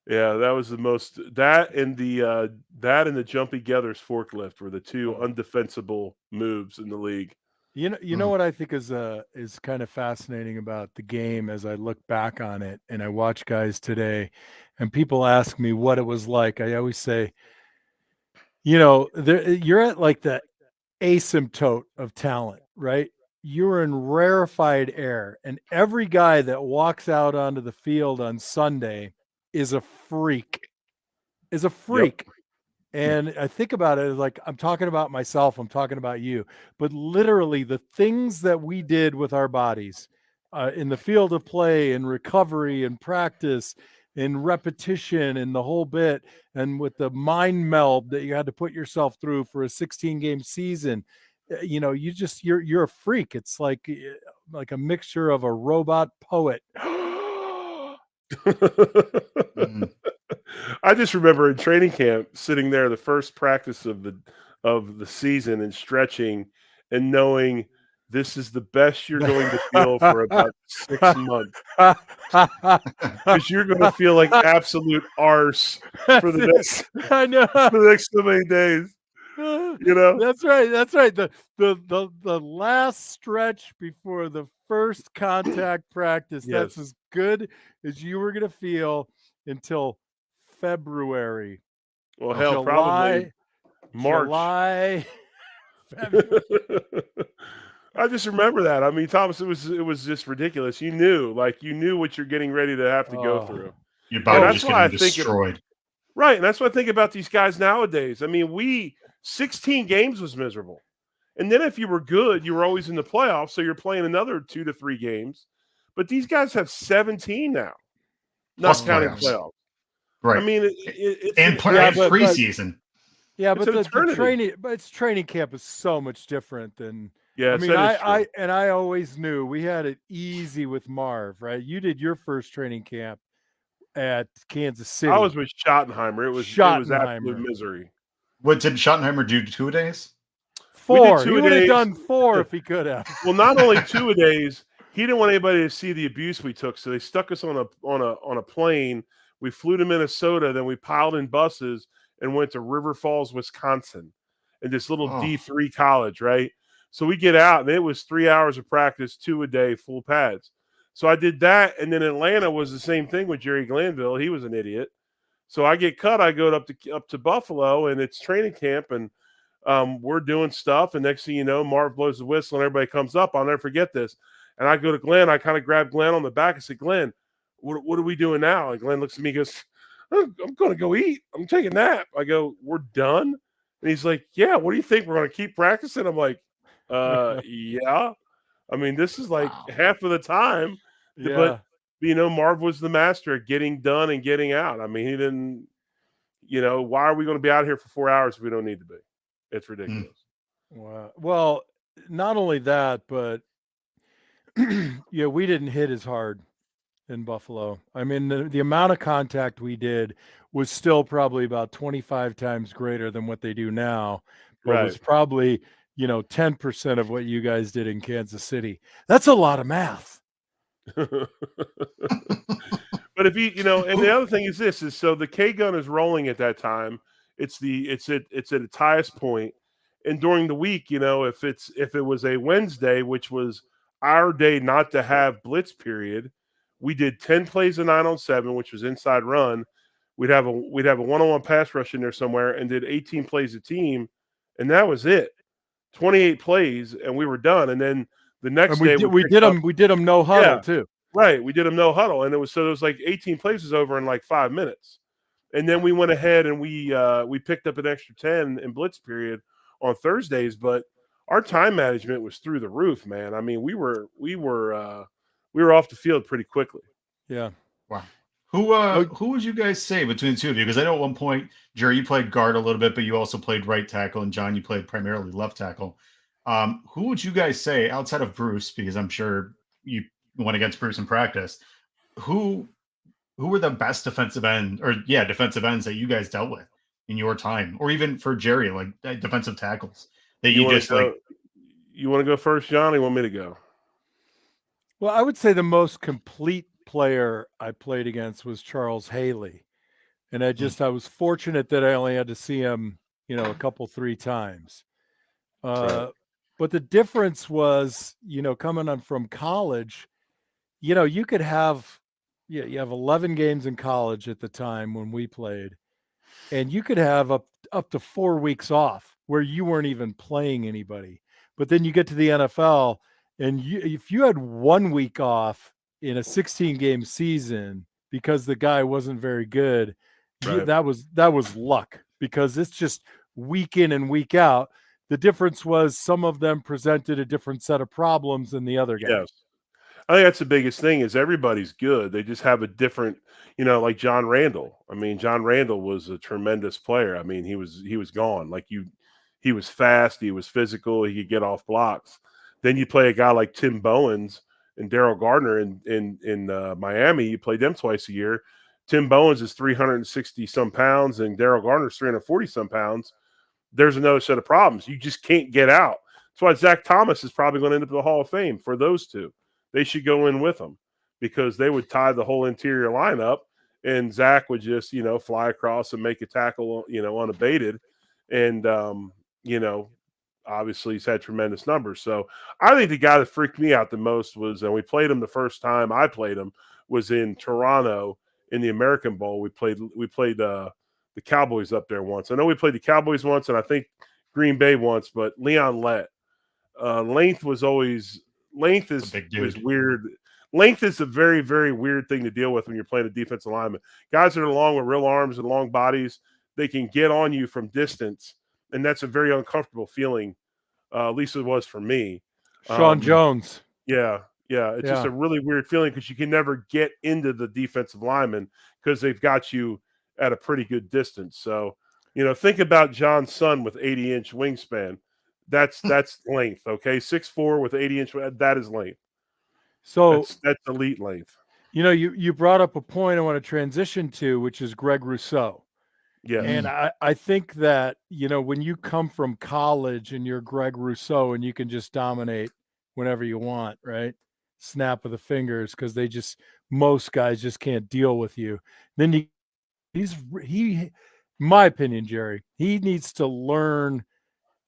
Yeah, that was the most. That and the Jumpy Gethers forklift were the two undefensible moves in the league. You know what I think is kind of fascinating about the game as I look back on it and I watch guys today, and people ask me what it was like. I always say, you're at like the asymptote of talent, right? You're in rarefied air, and every guy that walks out onto the field on Sunday is a freak. Yep. And I think about it like I'm talking about myself, I'm talking about you, but literally the things that we did with our bodies in the field of play and recovery and practice and repetition and the whole bit, and with the mind meld that you had to put yourself through for a 16-game season, you're a freak. It's like a mixture of a robot poet. I just remember in training camp sitting there the first practice of the season and stretching and knowing this is the best you're going to feel for about 6 months. Because you're going to feel like absolute arse for the next so many days. That's right. The last stretch before the first contact practice. Yes. That's as good as you were going to feel until February. Well, hell, probably March. July. I just remember that. I mean, Thomas, it was just ridiculous. You knew what you're getting ready to have to go through. Your body just getting destroyed. Right, and that's what I think about these guys nowadays. I mean, 16 games was miserable. And then if you were good, you were always in the playoffs, so you're playing another 2 to 3 games. But these guys have 17 now. Not counting playoffs. Right. I mean, it's preseason. But training camp is so much different than. Yeah, I mean, I always knew we had it easy with Marv, right? You did your first training camp at Kansas City. I was with Schottenheimer. It was absolute misery. What did Schottenheimer do? 2 days? 4. He would have done 4 if he could have. Well, not only 2 a days. He didn't want anybody to see the abuse we took, so they stuck us on a plane. We flew to Minnesota, then we piled in buses and went to River Falls, Wisconsin, in this little D3 college, right? So we get out, and it was 3 hours of practice, 2 a day, full pads. So I did that, and then Atlanta was the same thing with Jerry Glanville. He was an idiot. So I get cut. I go up to Buffalo, and it's training camp, and we're doing stuff. And next thing you know, Marv blows the whistle, and everybody comes up. I'll never forget this. And I go to Glenn. I kind of grab Glenn on the back and say, Glenn, what are we doing now? And Glenn looks at me and goes, I'm going to go eat. I'm taking a nap. I go, we're done? And he's like, yeah, what do you think? We're going to keep practicing? I'm like, yeah. I mean, this is like half of the time. Yeah. But, Marv was the master at getting done and getting out. I mean, he didn't why are we going to be out here for 4 hours if we don't need to be? It's ridiculous. Wow. Well, not only that, but yeah, we didn't hit as hard in Buffalo. I mean, the amount of contact we did was still probably about 25 times greater than what they do now, but Right. was probably, 10% of what you guys did in Kansas City. That's a lot of math. But if and the other thing is this is so the K gun is rolling at that time. It's at its highest point. And during the week, if it was a Wednesday, which was our day not to have blitz period, we did 10 plays of 9-on-7, which was inside run. We'd have a one-on-one pass rush in there somewhere and did 18 plays a team, and that was it. 28 plays, and we were done. And then the next day we did them no huddle too. Right, we did them no huddle, and it was like 18 plays was over in like 5 minutes. And then we went ahead and we picked up an extra 10 in blitz period on Thursdays, but our time management was through the roof, man. I mean, we were off the field pretty quickly. Yeah. Wow. Who would you guys say between the two of you? Because I know at one point, Jerry, you played guard a little bit, but you also played right tackle, and John, you played primarily left tackle. Who would you guys say outside of Bruce? Because I'm sure you went against Bruce in practice. Who were the best defensive ends that you guys dealt with in your time, or even for Jerry, like defensive tackles that you just like? You want to go first, John? Or you want me to go? Well, I would say the most complete player I played against was Charles Haley. And I was fortunate that I only had to see him, a couple, 3 times. Right. But the difference was, coming on from college, you could have, you have 11 games in college at the time when we played, and you could have up to 4 weeks off where you weren't even playing anybody. But then you get to the NFL, and if you had 1 week off in a 16-game season because the guy wasn't very good, right. that was luck, because it's just week in and week out. The difference was some of them presented a different set of problems than the other guy. Yes. I think that's the biggest thing is everybody's good. They just have a different, like John Randall. I mean, John Randall was a tremendous player. I mean, he was gone. Like he was fast, he was physical, he could get off blocks. Then you play a guy like Tim Bowens and Daryl Gardner in Miami. You play them twice a year. Tim Bowens is 360 some pounds and Daryl Gardner's 340 some pounds. There's another set of problems. You just can't get out. That's why Zach Thomas is probably going to end up in the Hall of Fame for those two. They should go in with them because they would tie the whole interior lineup and Zach would just, fly across and make a tackle, unabated. And, obviously he's had tremendous numbers. So I think the guy that freaked me out the most was, and we played him the first time I played him, was in Toronto in the American Bowl. We played the Cowboys up there once. I know we played the Cowboys once and I think Green Bay once, but Leon Lett. Length is weird. Length is a very, very weird thing to deal with when you're playing a defensive lineman. Guys that are long with real arms and long bodies, they can get on you from distance, and that's a very uncomfortable feeling. At least it was for me. Sean Jones. Yeah. It's just a really weird feeling because you can never get into the defensive lineman because they've got you at a pretty good distance. So, think about John's son with 80-inch wingspan. That's length, okay? 6'4" with 80-inch, that is length. So that's elite length. You brought up a point I want to transition to, which is Greg Rousseau. Yeah. And I think that, when you come from college and you're Greg Rousseau and you can just dominate whenever you want, right? Snap of the fingers, because most guys just can't deal with you. Then my opinion, Jerry, he needs to learn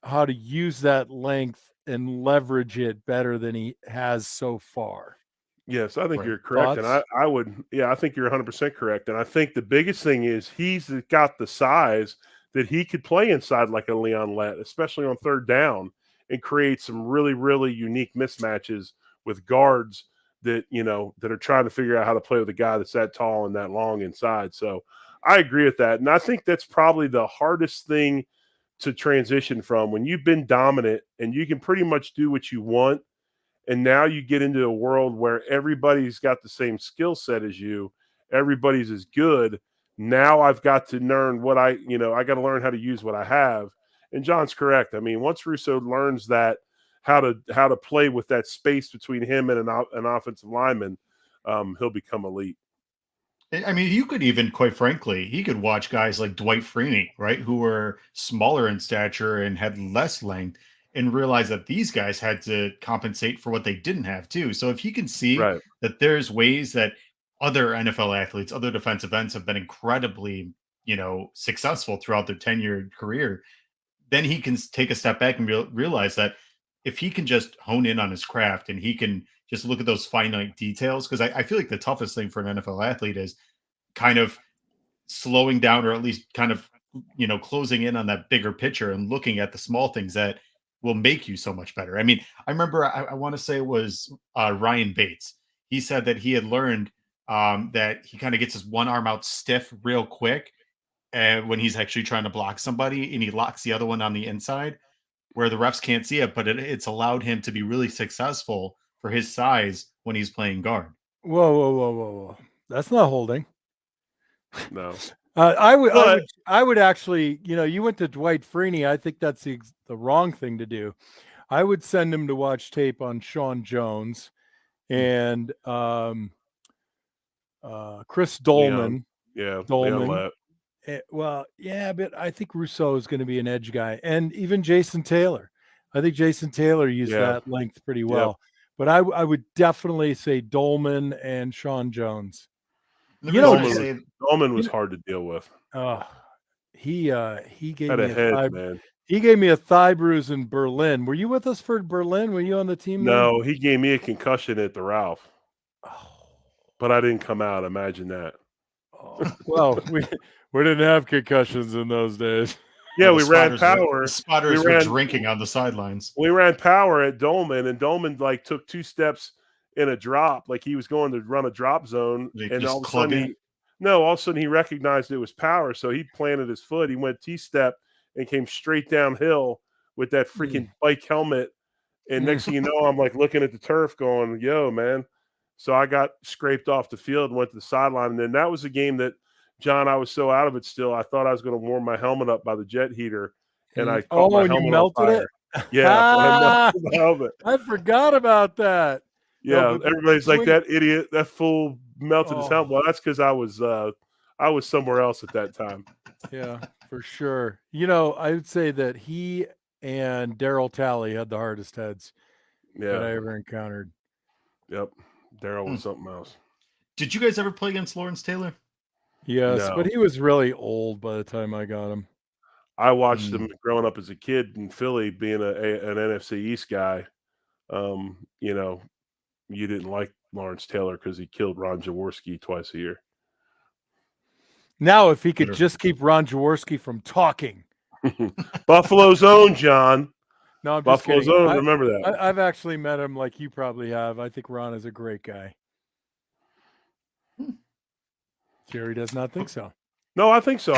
how to use that length and leverage it better than he has so far. Yes, I think you're correct. Thoughts? And I think you're 100% correct. And I think the biggest thing is he's got the size that he could play inside like a Leon Lett, especially on third down, and create some really, really unique mismatches with guards that, that are trying to figure out how to play with a guy that's that tall and that long inside. So I agree with that. And I think that's probably the hardest thing to transition from when you've been dominant and you can pretty much do what you want. And now you get into a world where everybody's got the same skill set as you. Everybody's as good. Now I've got to learn I got to learn how to use what I have. And John's correct. I mean, once Russo learns that how to play with that space between him and an offensive lineman, he'll become elite. I mean, you could even, quite frankly, he could watch guys like Dwight Freeney, right, who were smaller in stature and had less length, and realize that these guys had to compensate for what they didn't have too. So if he can see Right. that there's ways that other NFL athletes, other defensive ends have been incredibly, successful throughout their tenured career, then he can take a step back and realize that if he can just hone in on his craft and he can just look at those finite details, because I feel like the toughest thing for an NFL athlete is kind of slowing down, or at least kind of, closing in on that bigger picture and looking at the small things that will make you so much better. I mean, I remember, I want to say it was Ryan Bates. He said that he had learned that he kind of gets his one arm out stiff real quick when he's actually trying to block somebody, and he locks the other one on the inside where the refs can't see it, but it's allowed him to be really successful for his size when he's playing guard. Whoa. That's not holding. No. I would actually, you went to Dwight Freeney. I think that's the wrong thing to do. I would send him to watch tape on Sean Jones and Chris Dolman. Dolman. Well, yeah, but I think Rousseau is going to be an edge guy, and even Jason Taylor. I think Jason Taylor used that length pretty well. Yep. But I would definitely say Dolman and Sean Jones. Dolman was hard to deal with. He gave had me a head, man. He gave me a thigh bruise in Berlin. Were you with us for Berlin? Were you on the team? No, he gave me a concussion at the Ralph. But I didn't come out. Imagine that. Well, we didn't have concussions in those days. Yeah, we ran power. The spotters were drinking on the sidelines. We ran power at Dolman, and Dolman took 2 steps in a drop, like he was going to run a drop zone, and all of a sudden he recognized it was power, so he planted his foot. He went T-step and came straight downhill with that freaking bike helmet. And next thing you know, I'm looking at the turf, going, "Yo, man!" So I got scraped off the field and went to the sideline, and then that was a game that. John, I was so out of it still. I thought I was going to warm my helmet up by the jet heater, and I caught my helmet you melted on fire. Yeah, I forgot about that. Yeah, everybody's like, that idiot, that fool melted his helmet. Well, that's because I was somewhere else at that time. Yeah, for sure. I would say that he and Daryl Talley had the hardest heads that I ever encountered. Yep, Daryl was something else. Did you guys ever play against Lawrence Taylor? Yes, but he was really old by the time I got him. I watched him growing up as a kid in Philly, being an NFC East guy. You didn't like Lawrence Taylor because he killed Ron Jaworski twice a year. Now, if he could just keep Ron Jaworski from talking. Buffalo's own, John. No, I'm Buffalo's just kidding. own. Remember that. I've actually met him like you probably have. I think Ron is a great guy. Jerry does not think so. No, I think so.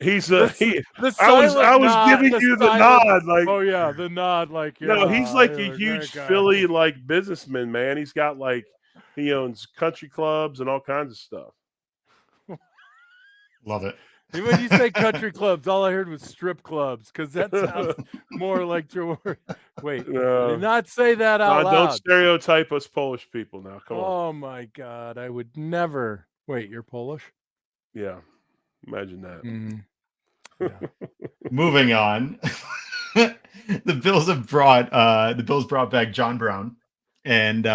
He's I was giving you the nod. The nod. No, he's like a huge Philly businessman, man. He's got he owns country clubs and all kinds of stuff. Love it. When you say country clubs, all I heard was strip clubs, because that sounds more like George. Wait, did not say that out loud. Don't stereotype us Polish people now. Come on. Oh my God, I would never. Wait, you're Polish? Yeah, imagine that. Mm-hmm. Yeah. Moving on, the Bills brought back John Brown, and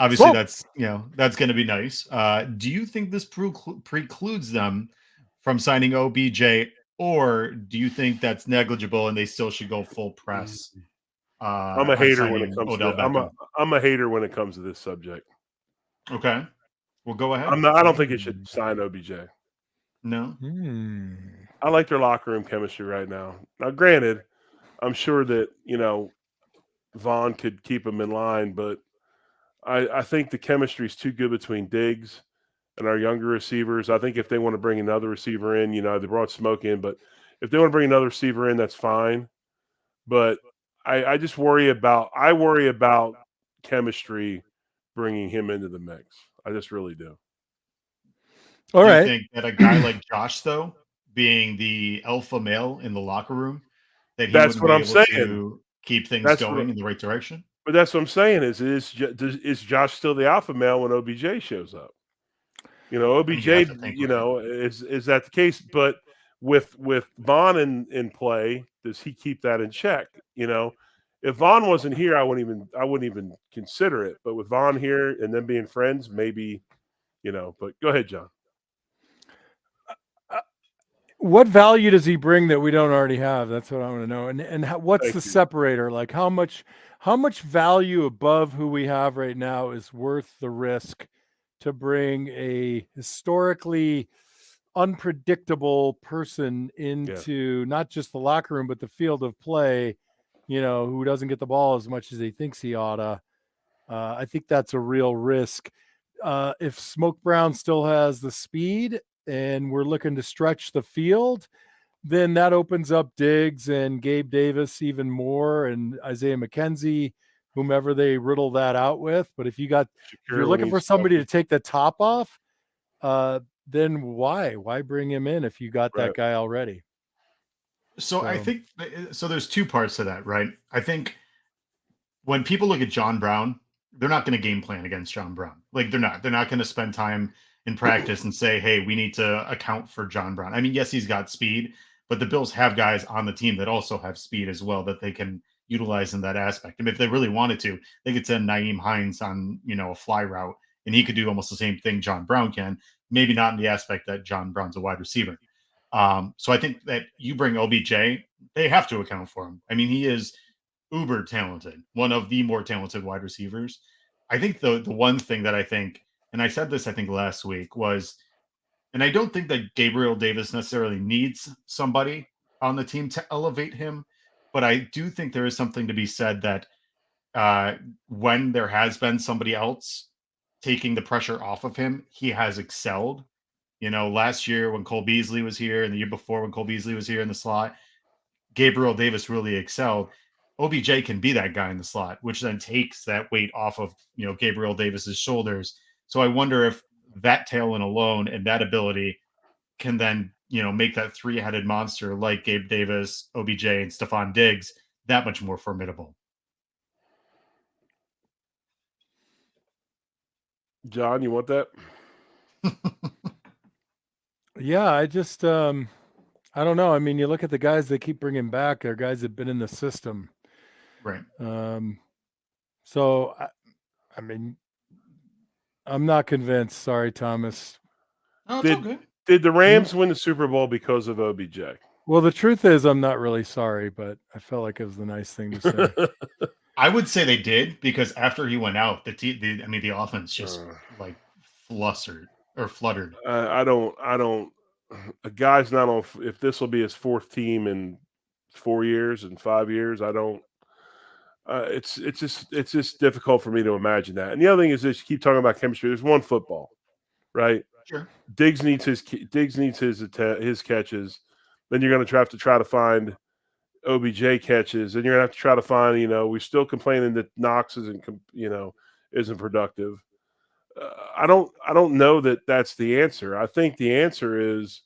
obviously that's going to be nice. Do you think this precludes them from signing OBJ, or do you think that's negligible and they still should go full press? I'm a hater when it comes to I'm a hater when it comes to this subject. Okay, well, go ahead. I don't think it should sign OBJ. No. I like their locker room chemistry right now. Now, granted, I'm sure that Vaughn could keep him in line, but I think the chemistry is too good between Diggs and our younger receivers. I think if they want to bring another receiver in, they brought Smoke in, but if they want to bring another receiver in, that's fine. But I just worry about chemistry bringing him into the mix. I just really do. All Do you right. think that a guy like Josh, though, being the alpha male in the locker room, that he That's wouldn't what be I'm able saying. to keep things That's what. going in the right direction? But that's what I'm saying is Josh still the alpha male when OBJ shows up? I mean, OBJ, you have to think, right? is that the case? But with Vaughn in play, does he keep that in check? If Vaughn wasn't here, I wouldn't even consider it. But with Vaughn here and them being friends, maybe. But go ahead, John. What value does he bring that we don't already have? That's what I want to know. And what's Thank the you. separator? Like how much value above who we have right now is worth the risk to bring a historically unpredictable person into not just the locker room but the field of play, who doesn't get the ball as much as he thinks he oughta. I think that's a real risk. If Smoke Brown still has the speed and we're looking to stretch the field, then that opens up Diggs and Gabe Davis even more, and Isaiah McKenzie, whomever they riddle that out with. But if you're looking for somebody to take the top off, then why bring him in if you got that guy already? So I think there's two parts to that, right? I think when people look at John Brown, they're not going to game plan against John Brown. Like they're not going to spend time in practice and say, hey, we need to account for John Brown. I mean, yes, he's got speed, but the Bills have guys on the team that also have speed as well that they can utilize in that aspect. I mean, if they really wanted to, they could send Naeem Hines on, a fly route, and he could do almost the same thing John Brown can, maybe not in the aspect that John Brown's a wide receiver. So I think that you bring OBJ, they have to account for him. I mean, he is uber talented, one of the more talented wide receivers. I think the one thing that I think, and I said this I think last week, was, and I don't think that Gabriel Davis necessarily needs somebody on the team to elevate him, but I do think there is something to be said that when there has been somebody else taking the pressure off of him, he has excelled. Last year when Cole Beasley was here, and the year before when Cole Beasley was here in the slot, Gabriel Davis really excelled. OBJ can be that guy in the slot, which then takes that weight off of Gabriel Davis's shoulders. So I wonder if that talent alone and that ability can then make that three-headed monster like Gabe Davis, OBJ, and Stephon Diggs that much more formidable. John, you want that? Yeah, I just I don't know. I mean, you look at the guys they keep bringing back; they're guys that've been in the system, right? So I mean, I'm not convinced. Sorry, Thomas. Oh, it's okay. Did the Rams win the Super Bowl because of OBJ? Well, the truth is, I'm not really sorry, but I felt like it was the nice thing to say. I would say they did, because after he went out, the offense just like fluttered. I don't. A guy's not on. If this will be his fourth team in 4 years and 5 years, I don't. It's just difficult for me to imagine that. And the other thing is this: you keep talking about chemistry. There's one football, right? Sure. Diggs needs his catches. Then you're going to have to try to find OBJ catches, and you're going to have to try to find. We're still complaining that Knox isn't productive. I don't know that that's the answer. I think the answer is,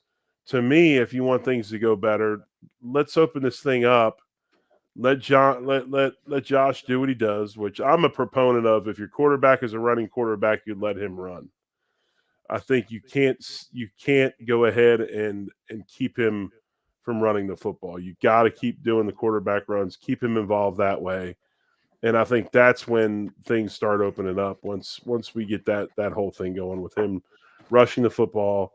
to me, if you want things to go better, let's open this thing up. Let Josh do what he does, which I'm a proponent of. If your quarterback is a running quarterback, you let him run. I think you can't go ahead and keep him from running the football. You got to keep doing the quarterback runs, keep him involved that way. And I think that's when things start opening up, once we get that whole thing going with him rushing the football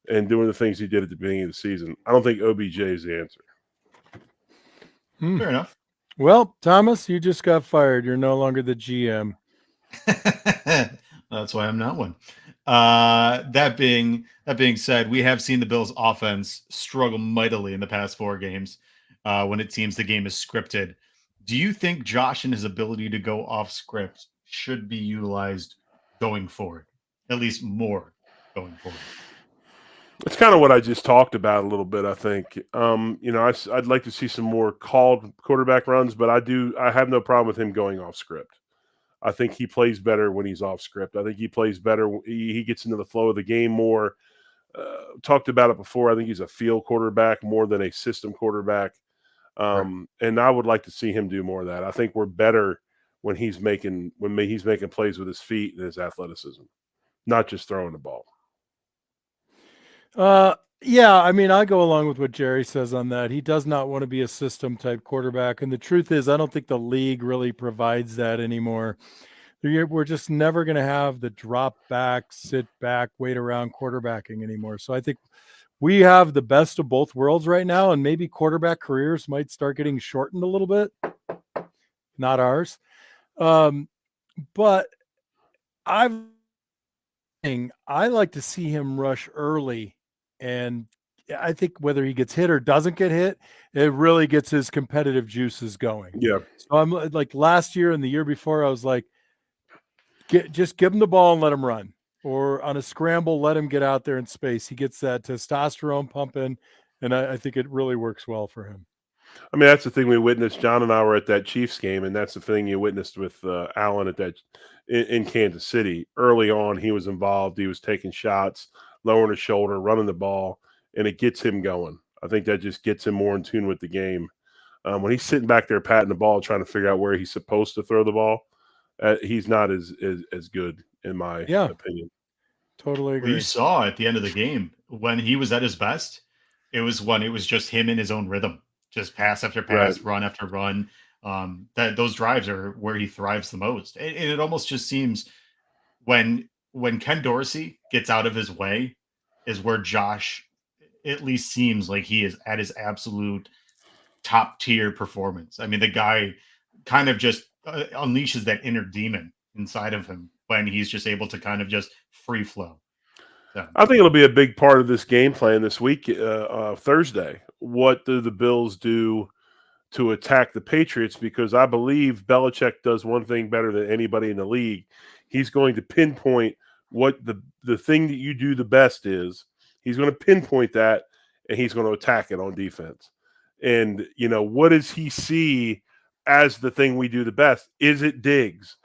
and doing the things he did at the beginning of the season. I don't think OBJ is the answer. Fair enough. Well, Thomas, you just got fired. You're no longer the GM. That's why I'm not one. That being said, we have seen the Bills offense struggle mightily in the past 4 games when it seems the game is scripted. Do you think Josh and his ability to go off script should be utilized going forward, at least more going forward? It's kind of what I just talked about a little bit, I think. I'd like to see some more called quarterback runs, but I have no problem with him going off script. I think he plays better when he's off script. I think he plays better. He gets into the flow of the game more. talked about it before. I think he's a field quarterback more than a system quarterback. And I would like to see him do more of that. I think we're better when he's making plays with his feet and his athleticism, not just throwing the ball. Yeah, I mean, I go along with what Jerry says on that. He does not want to be a system type quarterback. And the truth is, I don't think the league really provides that anymore. We're just never going to have the drop back, sit back, wait around quarterbacking anymore. So I think we have the best of both worlds right now, and maybe quarterback careers might start getting shortened a little bit. Not ours. But I like to see him rush early, and I think whether he gets hit or doesn't get hit, it really gets his competitive juices going. Yeah. So I'm like last year and the year before, I was like, just give him the ball and let him run. Or on a scramble, let him get out there in space. He gets that testosterone pumping, and I think it really works well for him. I mean, that's the thing we witnessed. John and I were at that Chiefs game, and that's the thing you witnessed with Allen at that in Kansas City. Early on, he was involved. He was taking shots, lowering his shoulder, running the ball, and it gets him going. I think that just gets him more in tune with the game. When he's sitting back there patting the ball, trying to figure out where he's supposed to throw the ball, he's not as good, in my opinion. Totally agree. Well, you saw at the end of the game when he was at his best, it was when it was just him in his own rhythm, just pass after pass, run after run. That those drives are where he thrives the most. And it almost just seems when Ken Dorsey gets out of his way is where Josh at least seems like he is at his absolute top tier performance. I mean, the guy kind of just unleashes that inner demon inside of him when he's just able to kind of just free flow. So. I think it'll be a big part of this game plan this week, Thursday. What do the Bills do to attack the Patriots? Because I believe Belichick does one thing better than anybody in the league. He's going to pinpoint what the thing that you do the best is. He's going to pinpoint that, and he's going to attack it on defense. And, what does he see as the thing we do the best? Is it Diggs?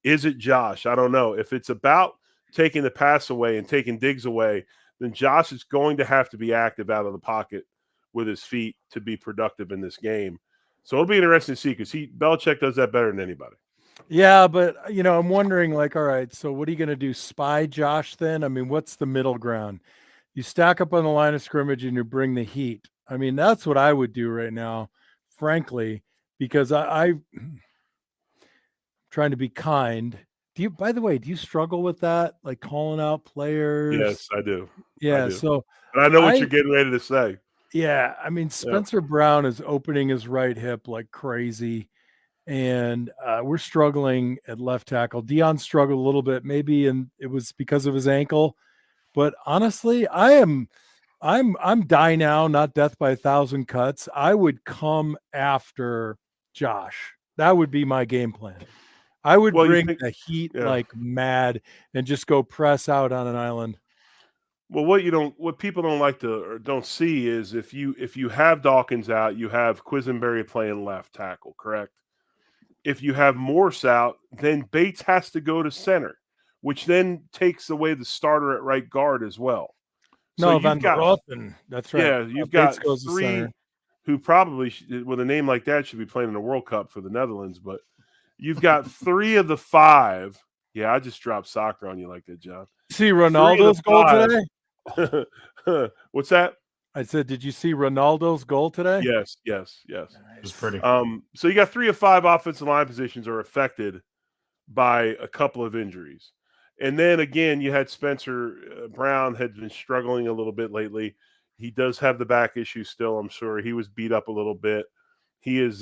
Is it Josh? I don't know. If it's about taking the pass away and taking Diggs away, then Josh is going to have to be active out of the pocket with his feet to be productive in this game. So it'll be interesting to see because Belichick does that better than anybody. Yeah, but, I'm wondering, all right, so what are you going to do? Spy Josh then? I mean, what's the middle ground? You stack up on the line of scrimmage and you bring the heat. I mean, that's what I would do right now, frankly, because I'm trying to be kind. By the way, do you struggle with that? Like calling out players? Yes, I do. Yeah. I do. So and I know what you're getting ready to say. Yeah. I mean, Spencer Brown is opening his right hip like crazy. And we're struggling at left tackle. Dion struggled a little bit, maybe, and it was because of his ankle. But honestly, I'm die now, not death by 1,000 cuts. I would come after Josh. That would be my game plan. I would bring the heat like mad and just go press out on an island. Well, what people don't like to or don't see is if you have Dawkins out, you have Quisenberry playing left tackle, correct? If you have Morse out, then Bates has to go to center, which then takes away the starter at right guard as well. No, Van der Rotten. That's right. Yeah, you've got three who probably, with a name like that, should be playing in the World Cup for the Netherlands. But you've got 3 of the 5. Yeah, I just dropped soccer on you like that, John. See Ronaldo's goal today? What's that? I said, did you see Ronaldo's goal today? Yes. Nice. It was pretty. So you got 3 of 5 offensive line positions are affected by a couple of injuries. And then again, you had Spencer Brown had been struggling a little bit lately. He does have the back issue still, I'm sure. He was beat up a little bit. He is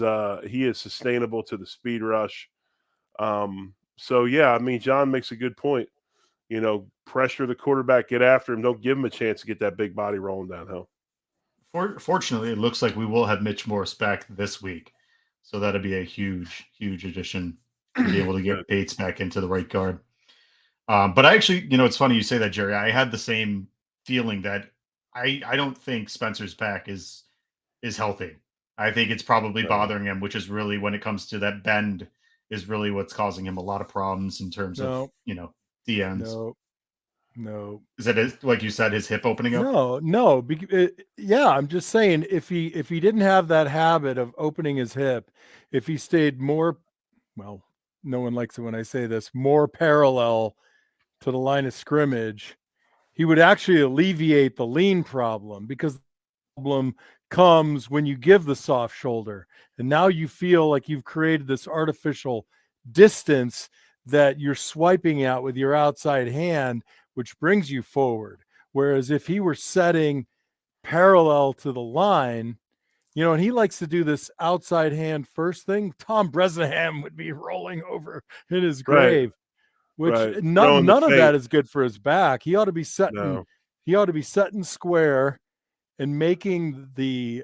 sustainable to the speed rush. So yeah, I mean, John makes a good point. Pressure the quarterback, get after him. Don't give him a chance to get that big body rolling downhill. Fortunately, it looks like we will have Mitch Morse back this week. So that'll be a huge, huge addition to be able to get Bates back into the right guard. But I actually, it's funny you say that, Jerry. I had the same feeling that I don't think Spencer's back is healthy. I think it's probably bothering him, which is really when it comes to that bend is really what's causing him a lot of problems in terms of, the ends. No. Is it like you said, his hip opening up? No. Yeah, I'm just saying if he didn't have that habit of opening his hip, if he stayed more, well, no one likes it when I say this, more parallel to the line of scrimmage, he would actually alleviate the lean problem, because the problem comes when you give the soft shoulder. And now you feel like you've created this artificial distance that you're swiping out with your outside hand, which brings you forward. Whereas if he were setting parallel to the line, and he likes to do this outside hand first thing, Tom Bresnahan would be rolling over in his Right. grave, which Right. none the of that fake. is good for his back. He ought to be No. setting square and making the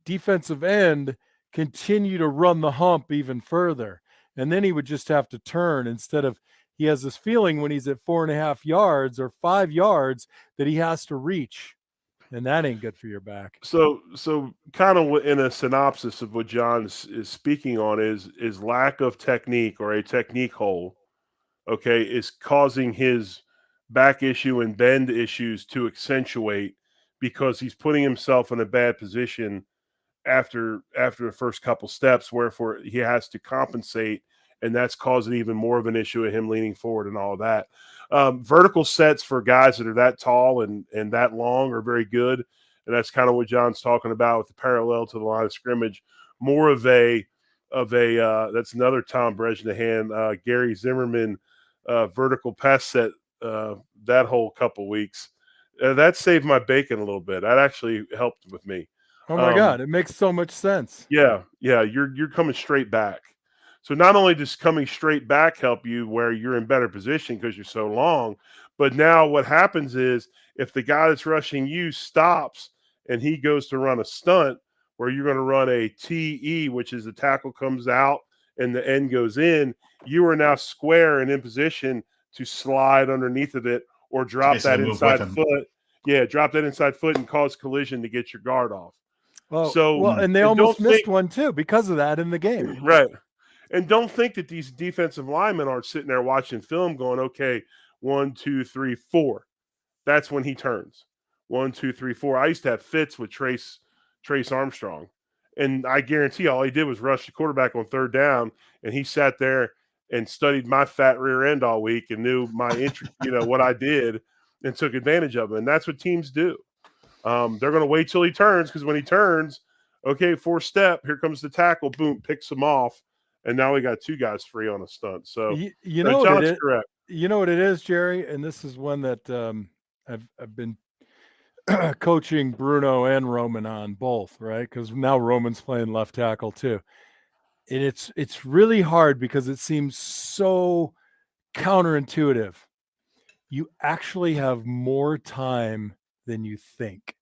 defensive end continue to run the hump even further. And then he would just have to turn, instead of, he has this feeling when he's at 4.5 yards or 5 yards that he has to reach. And that ain't good for your back. So kind of in a synopsis of what John is speaking on is lack of technique, or a technique hole, okay, is causing his back issue and bend issues to accentuate, because he's putting himself in a bad position after the first couple steps, wherefore he has to compensate, and that's causing even more of an issue of him leaning forward and all of that. Vertical sets for guys that are that tall and that long are very good, and that's kind of what John's talking about with the parallel to the line of scrimmage. More of a that's another Tom Bresnahan, Gary Zimmerman vertical pass set that whole couple weeks. That saved my bacon a little bit. That actually helped with me. Oh my God, it makes so much sense. Yeah, you're coming straight back. So not only does coming straight back help you where you're in better position because you're so long, but now what happens is if the guy that's rushing you stops and he goes to run a stunt where you're going to run a TE, which is the tackle comes out and the end goes in, you are now square and in position to slide underneath of it or drop that inside foot. Yeah, drop that inside foot and cause collision to get your guard off. And they almost missed one too because of that in the game. Right. And don't think that these defensive linemen aren't sitting there watching film going, okay, 1, 2, 3, 4. That's when he turns. 1, 2, 3, 4. I used to have fits with Trace Armstrong. And I guarantee all he did was rush the quarterback on third down, and he sat there and studied my fat rear end all week and knew my interest, what I did, and took advantage of it. And that's what teams do. They're going to wait till he turns, because when he turns, okay, 4 step, here comes the tackle, boom, picks him off, and now we got 2 guys free on a stunt. So John's correct. You know what it is, Jerry, and this is one that I've been coaching Bruno and Roman on both, right? Because now Roman's playing left tackle too, and it's really hard because it seems so counterintuitive. You actually have more time than you think,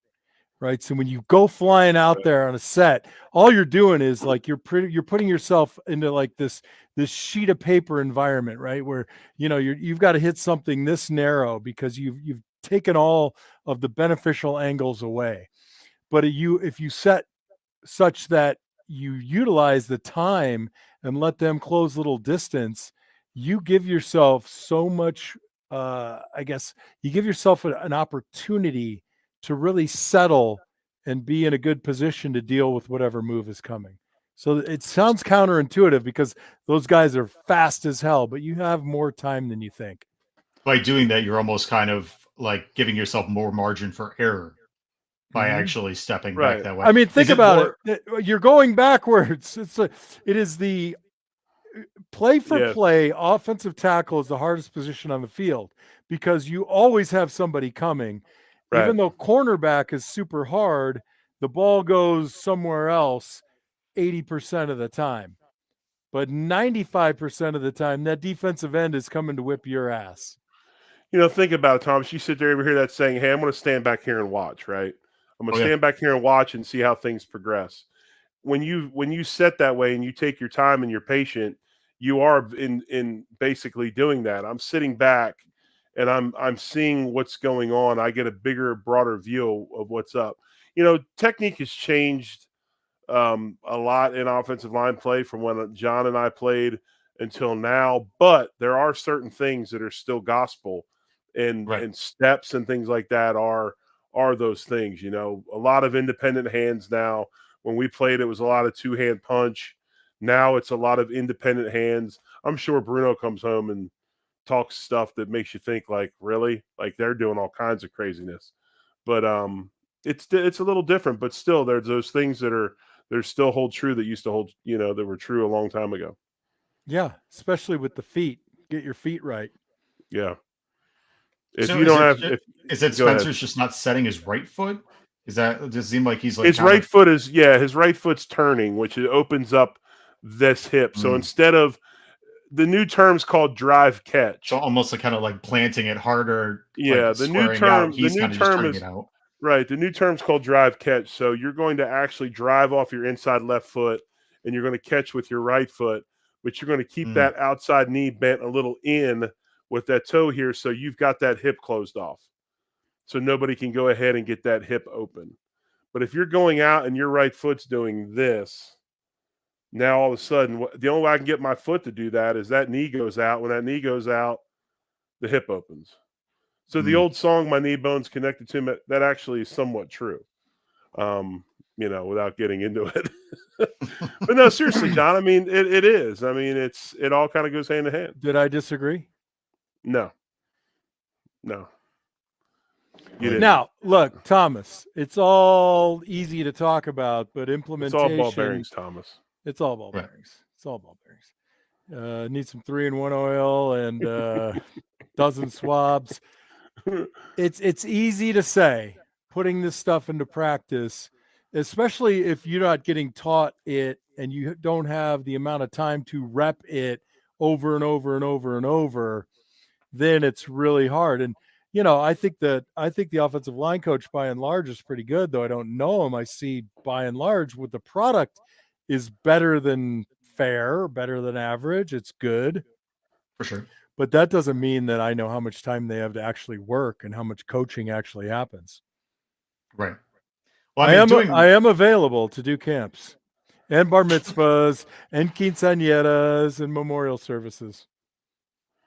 right? So when you go flying out there on a set, all you're doing is like you're putting yourself into like this sheet of paper environment, right? Where you've got to hit something this narrow because you've taken all of the beneficial angles away. But if you set such that you utilize the time and let them close little distance, you give yourself so much. I guess you give yourself an opportunity to really settle and be in a good position to deal with whatever move is coming. So it sounds counterintuitive because those guys are fast as hell, but you have more time than you think. By doing that, you're almost kind of like giving yourself more margin for error by actually stepping back that way. I mean, think about it. You're going backwards. It is the play for play. Offensive tackle is the hardest position on the field because you always have somebody coming. Right. Even though cornerback is super hard, the ball goes somewhere else 80% of the time. But 95% of the time, that defensive end is coming to whip your ass. Think about it, Thomas. You sit there over here that's saying, hey, I'm going to stand back here and watch, right? I'm going to stand back here and watch and see how things progress. When you set that way and you take your time and you're patient, you are in basically doing that. I'm sitting back and I'm seeing what's going on. I get a bigger, broader view of what's up. Technique has changed a lot in offensive line play from when John and I played until now, but there are certain things that are still gospel. and steps and things like that are those things. You know, a lot of independent hands now. When we played, it was a lot of two-hand punch. Now it's a lot of independent hands. I'm sure Bruno comes home and talks stuff that makes you think, like, really? Like, they're doing all kinds of craziness. But it's a little different, but still there's those things that still hold true that used to hold, you know, that were true a long time ago. Yeah, especially with the feet. Get your feet right. Yeah. If So you don't have, is it Spencer's just not setting his right foot? Is that, it just seem like he's like his right foot is, his right foot's turning, which it opens up this hip. So instead of, the new term's called drive catch. So almost like kind of like planting it harder. Yeah, like the new term is it out. Right. The new term's called drive catch. So you're going to actually drive off your inside left foot, and you're going to catch with your right foot, but you're going to keep that outside knee bent a little in with that toe here, so you've got that hip closed off. So nobody can go ahead and get that hip open. But if you're going out and your right foot's doing this, now all of a sudden, the only way I can get my foot to do that is that knee goes out. When that knee goes out, the hip opens. So the old song, "My Knee Bone's Connected to Me," that actually is somewhat true, you know, without getting into it. But no, seriously, John, I mean, it is. I mean, it all kind of goes hand in hand. Did I disagree? No. You didn't. Now, look, Thomas, it's all easy to talk about, but implementation. It's all ball bearings, Thomas. It's all ball bearings. It's all ball bearings. Need some 3-in-1 oil and dozen swabs. It's easy to say, putting this stuff into practice, especially if you're not getting taught it and you don't have the amount of time to rep it over and over and over and over, then it's really hard. And you know, I think the offensive line coach by and large is pretty good, though I don't know him. I see by and large with the product is better than fair, better than average. It's good. For sure. But that doesn't mean that I know how much time they have to actually work and how much coaching actually happens. Right. Well, I am available to do camps and bar mitzvahs and quinceañeras and memorial services.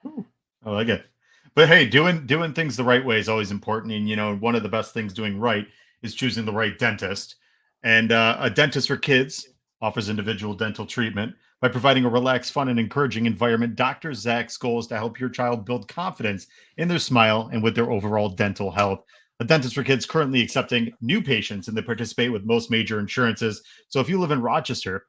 I like it. But hey, doing things the right way is always important. And, you know, one of the best things doing right is choosing the right dentist. And a dentist for kids offers individual dental treatment by providing a relaxed, fun, and encouraging environment. Dr. Zach's goal is to help your child build confidence in their smile and with their overall dental health. A dentist for kids currently accepting new patients, and they participate with most major insurances. So if you live in Rochester,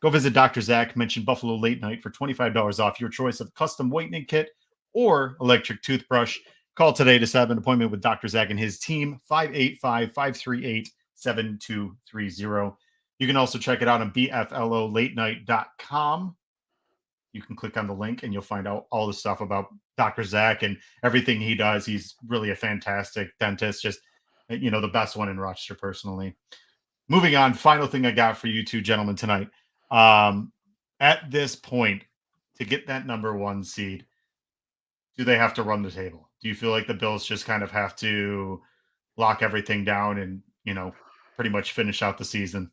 go visit Dr. Zach, mention Buffalo Late Night for $25 off your choice of custom whitening kit or electric toothbrush. Call today to set up an appointment with Dr. Zach and his team, 585-538-7230. You can also check it out on bflolatennight.com. You can click on the link and you'll find out all the stuff about Dr. Zach and everything he does. He's really a fantastic dentist, just, you know, the best one in Rochester personally. Moving on, final thing I got for you two gentlemen tonight. At this point, to get that number one seed, do they have to run the table? Do you feel like the Bills just kind of have to lock everything down and, you know, pretty much finish out the season?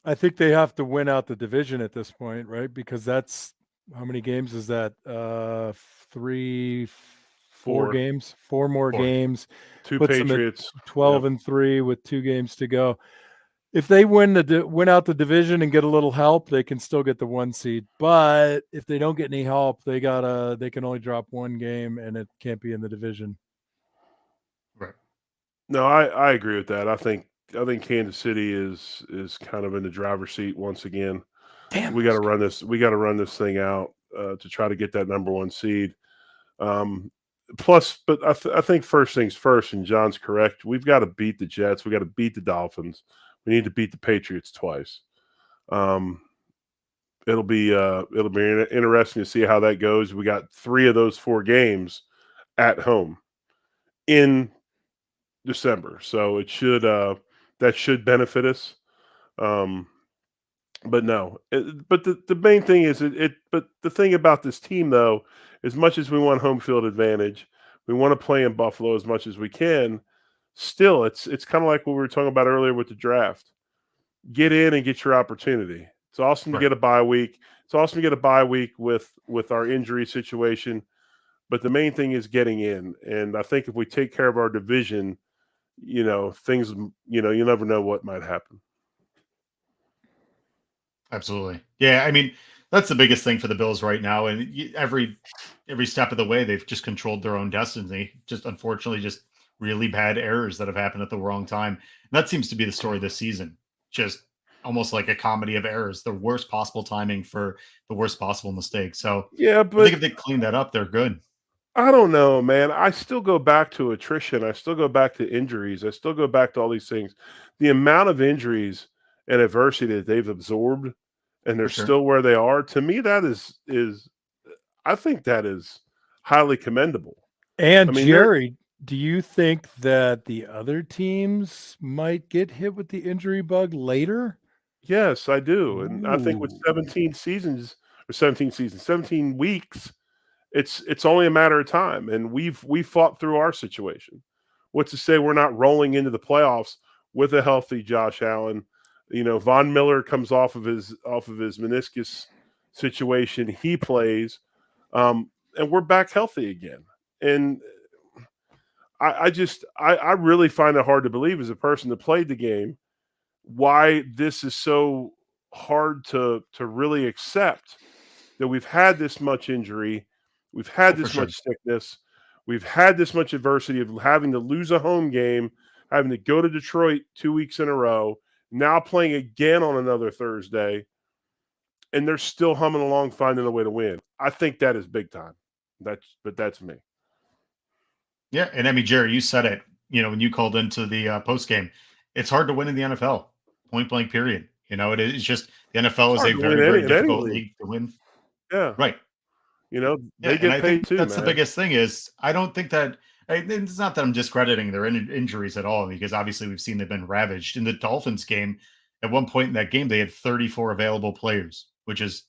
I think they have to win out the division at this point, right? Because that's, how many games is that? 4 games, 4 more games. 2 Puts Patriots. 12-3 with 2 games to go. If they win out the division and get a little help, they can still get the 1 seed. But if they don't get any help, they can only drop 1 game and it can't be in the division. Right. No, I agree with that. I think Kansas City is kind of in the driver's seat once again. Damn, we got to run this. We got to run this thing out to try to get that number 1 seed. Plus, but I think first things first, and John's correct. We've got to beat the Jets. We got to beat the Dolphins. We need to beat the Patriots twice. It'll be interesting to see how that goes. We got 3 of those 4 games at home in December, so it should that should benefit us. But no, but the main thing is But the thing about this team, though, as much as we want home field advantage, we want to play in Buffalo as much as we can. Still, it's kind of like what we were talking about earlier with the draft. Get in and get your opportunity. It's awesome to get a bye week. It's awesome to get a bye week with our injury situation. but the main thing is getting in. And I think if we take care of our division, things, you never know what might happen. Absolutely. Yeah, I mean, that's the biggest thing for the Bills right now, and every step of the way, they've just controlled their own destiny. Just unfortunately, just really bad errors that have happened at the wrong time. And that seems to be the story this season. Just almost like a comedy of errors, the worst possible timing for the worst possible mistake. So Yeah, I but think if they clean that up, they're good. I don't know, man. I still go back to attrition. I still go back to injuries. I still go back to all these things. The amount of injuries and adversity that they've absorbed, and they're For sure. still where they are. To me, that is I think that is highly commendable. And I mean, Jerry, do you think that the other teams might get hit with the injury bug later? Yes, I do. And I think with Ooh. 17 weeks, it's only a matter of time. And we've fought through our situation. What's to say we're not rolling into the playoffs with a healthy Josh Allen? Von Miller comes off of his meniscus situation. He plays, and we're back healthy again. And I really find it hard to believe, as a person that played the game, why this is so hard to really accept, that we've had this much injury, we've had this much sickness, we've had this much adversity of having to lose a home game, having to go to Detroit 2 weeks in a row, now playing again on another Thursday, and they're still humming along, finding a way to win. I think that is big time. That's me. Yeah, and I mean, Jerry, you said it. When you called into the post game, it's hard to win in the NFL. Point blank. Period. It is just the NFL is a very, very difficult league to win. Yeah, right. They get paid too. That's man. the biggest thing. Is I don't think that it's not that I'm discrediting their injuries at all, because obviously we've seen they've been ravaged. In the Dolphins game, at one point in that game, they had 34 available players, which is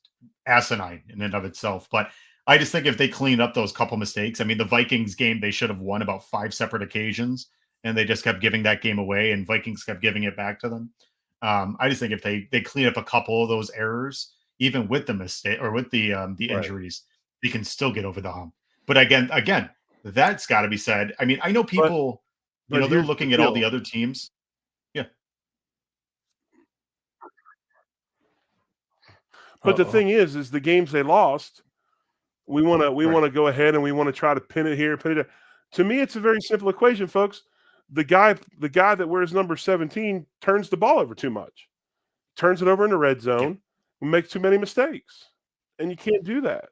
asinine in and of itself. But I just think if they clean up those couple mistakes, I mean, the Vikings game, they should have won about 5 separate occasions, and they just kept giving that game away, and Vikings kept giving it back to them. I just think if they clean up a couple of those errors, even with the mistake or with the injuries, they can still get over the hump. But again, that's got to be said. I mean, I know people, but they're looking at all the other teams. Yeah. But the thing is the games they lost, we want to go ahead and we want to try to pin it here, pin it there. To me, it's a very simple equation, folks. The guy that wears number 17 turns the ball over too much, turns it over in the red zone, and makes too many mistakes, and you can't do that.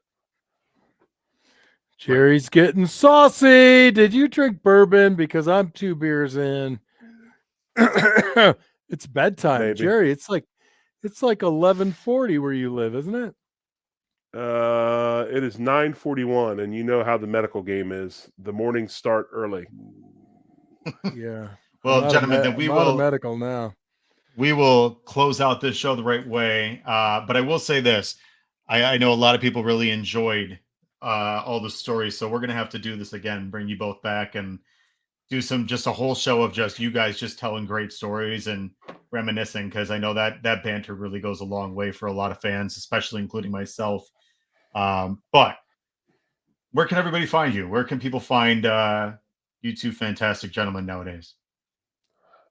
Jerry's getting saucy. Did you drink bourbon? Because I'm 2 beers in. It's bedtime, Maybe. Jerry. It's like 11:40 where you live, isn't it? It is 9:41, and you know how the medical game is. The mornings start early. Yeah. Well, gentlemen, then we will medical now. We will close out this show the right way. But I will say this: I know a lot of people really enjoyed all the stories, so we're gonna have to do this again, bring you both back, and do just a whole show of just you guys just telling great stories and reminiscing, because I know that banter really goes a long way for a lot of fans, especially including myself. But where can everybody find you? Where can people find you two fantastic gentlemen nowadays?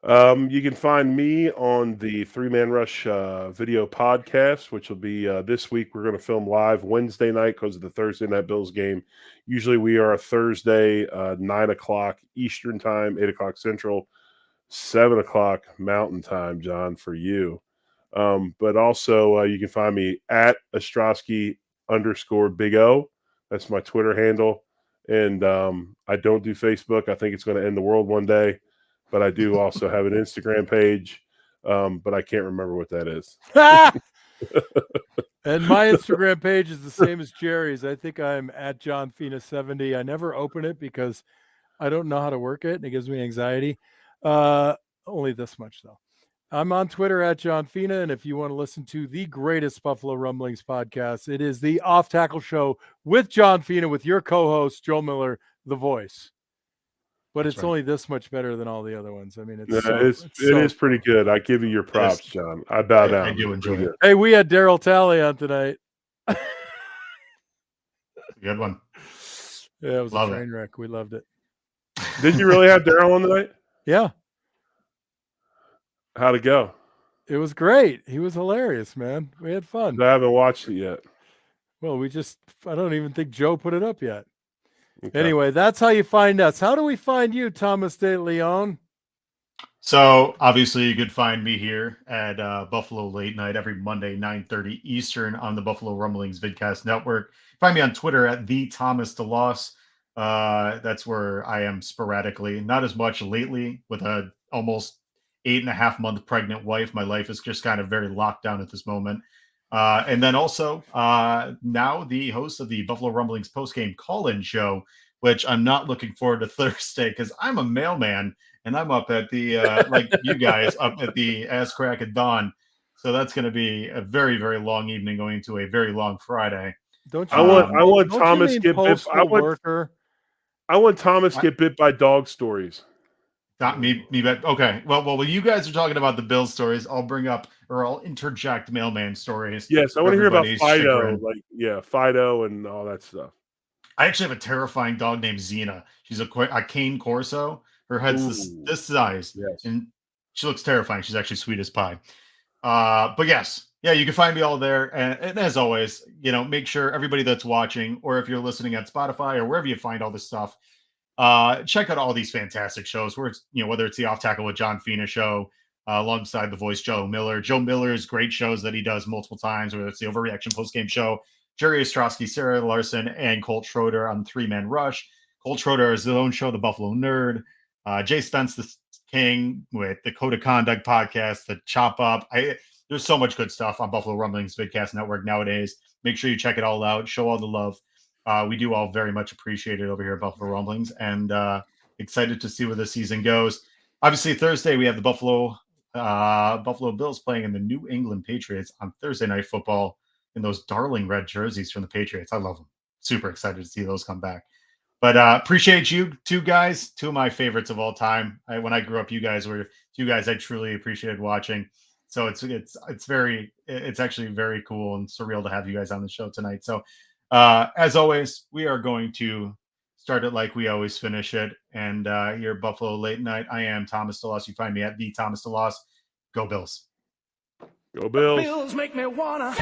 You can find me on the 3-Man Rush video podcast, which will be this week. We're going to film live Wednesday night because of the Thursday night Bills game. Usually we are a Thursday, 9 o'clock Eastern time, 8 o'clock Central, 7 o'clock Mountain time, John, for you. But also you can find me at Ostroski_Big O. That's my Twitter handle. And I don't do Facebook. I think it's going to end the world one day. But I do also have an Instagram page, but I can't remember what that is. And my Instagram page is the same as Jerry's. I think I'm at John Fina 70. I never open it because I don't know how to work it, and it gives me anxiety. Only this much, though. I'm on Twitter at John Fina, and if you want to listen to the greatest Buffalo Rumblings podcast, it is the Off Tackle Show with John Fina, with your co-host, Joe Miller, the voice. But it's only this much better than all the other ones. I mean, it is pretty good. I give you your props, John. I bow down. I do enjoy it. Hey, we had Daryl Talley on tonight. Good one. Yeah, it was Love a it. train wreck. We loved it. Did you really have Daryl on tonight? Yeah, How'd it go? it was great. He was hilarious, man. We had fun. I haven't watched it yet. Well, I don't even think Joe put it up yet. Okay. Anyway, that's how you find us. How do we find you, Thomas De Leon? So obviously you could find me here at Buffalo Late Night every Monday, 9:30 Eastern on the Buffalo Rumblings Vidcast Network. Find me on Twitter at the Thomas DeLoss. That's where I am sporadically, not as much lately with a almost 8.5-month pregnant wife. My life is just kind of very locked down at this moment. And then also now the host of the Buffalo Rumblings postgame call-in show, which I'm not looking forward to Thursday because I'm a mailman and I'm up at the like you guys up at the ass crack of dawn. So that's going to be a very, very long evening going into a very long Friday. Don't you? I want don't Thomas you mean get bit. postal worker? I want Thomas get bit by dog stories. Not me, but okay. Well, you guys are talking about the Bills stories. I'll bring up or I'll interject mailman stories. Yes, I want to hear about everybody's Fido, chagrin. Fido and all that stuff. I actually have a terrifying dog named Xena. She's a cane Corso. Her head's this size, yes. and she looks terrifying. She's actually sweet as pie. But yes, yeah, you can find me all there. And as always, make sure everybody that's watching, or if you're listening on Spotify or wherever you find all this stuff, check out all these fantastic shows. Where it's whether it's the Off Tackle with John Fina show alongside the voice Joe Miller. Joe Miller's great shows that he does multiple times. Whether it's the Overreaction postgame show, Jerry Ostroski, Sarah Larson, and Colt Schroeder on the 3-Man Rush. Colt Schroeder has his own show, The Buffalo Nerd. Jay Spence, the King, with the Code of Conduct podcast, the Chop Up. There's so much good stuff on Buffalo Rumblings Vidcast Network nowadays. Make sure you check it all out. Show all the love. We do all very much appreciate it over here at Buffalo Rumblings, and excited to see where the season goes. Obviously, Thursday we have the Buffalo Bills playing in the New England Patriots on Thursday Night Football in those darling red jerseys from the Patriots. I love them. Super excited to see those come back. But appreciate you two guys, two of my favorites of all time. When I grew up, you guys were two guys I truly appreciated watching. So it's actually very cool and surreal to have you guys on the show tonight. So as always, we are going to start it like we always finish it. And here at Buffalo Late Night, I am Thomas DeLoss. You find me at the Thomas DeLoss. Go Bills. Go Bills. Bills make me wanna.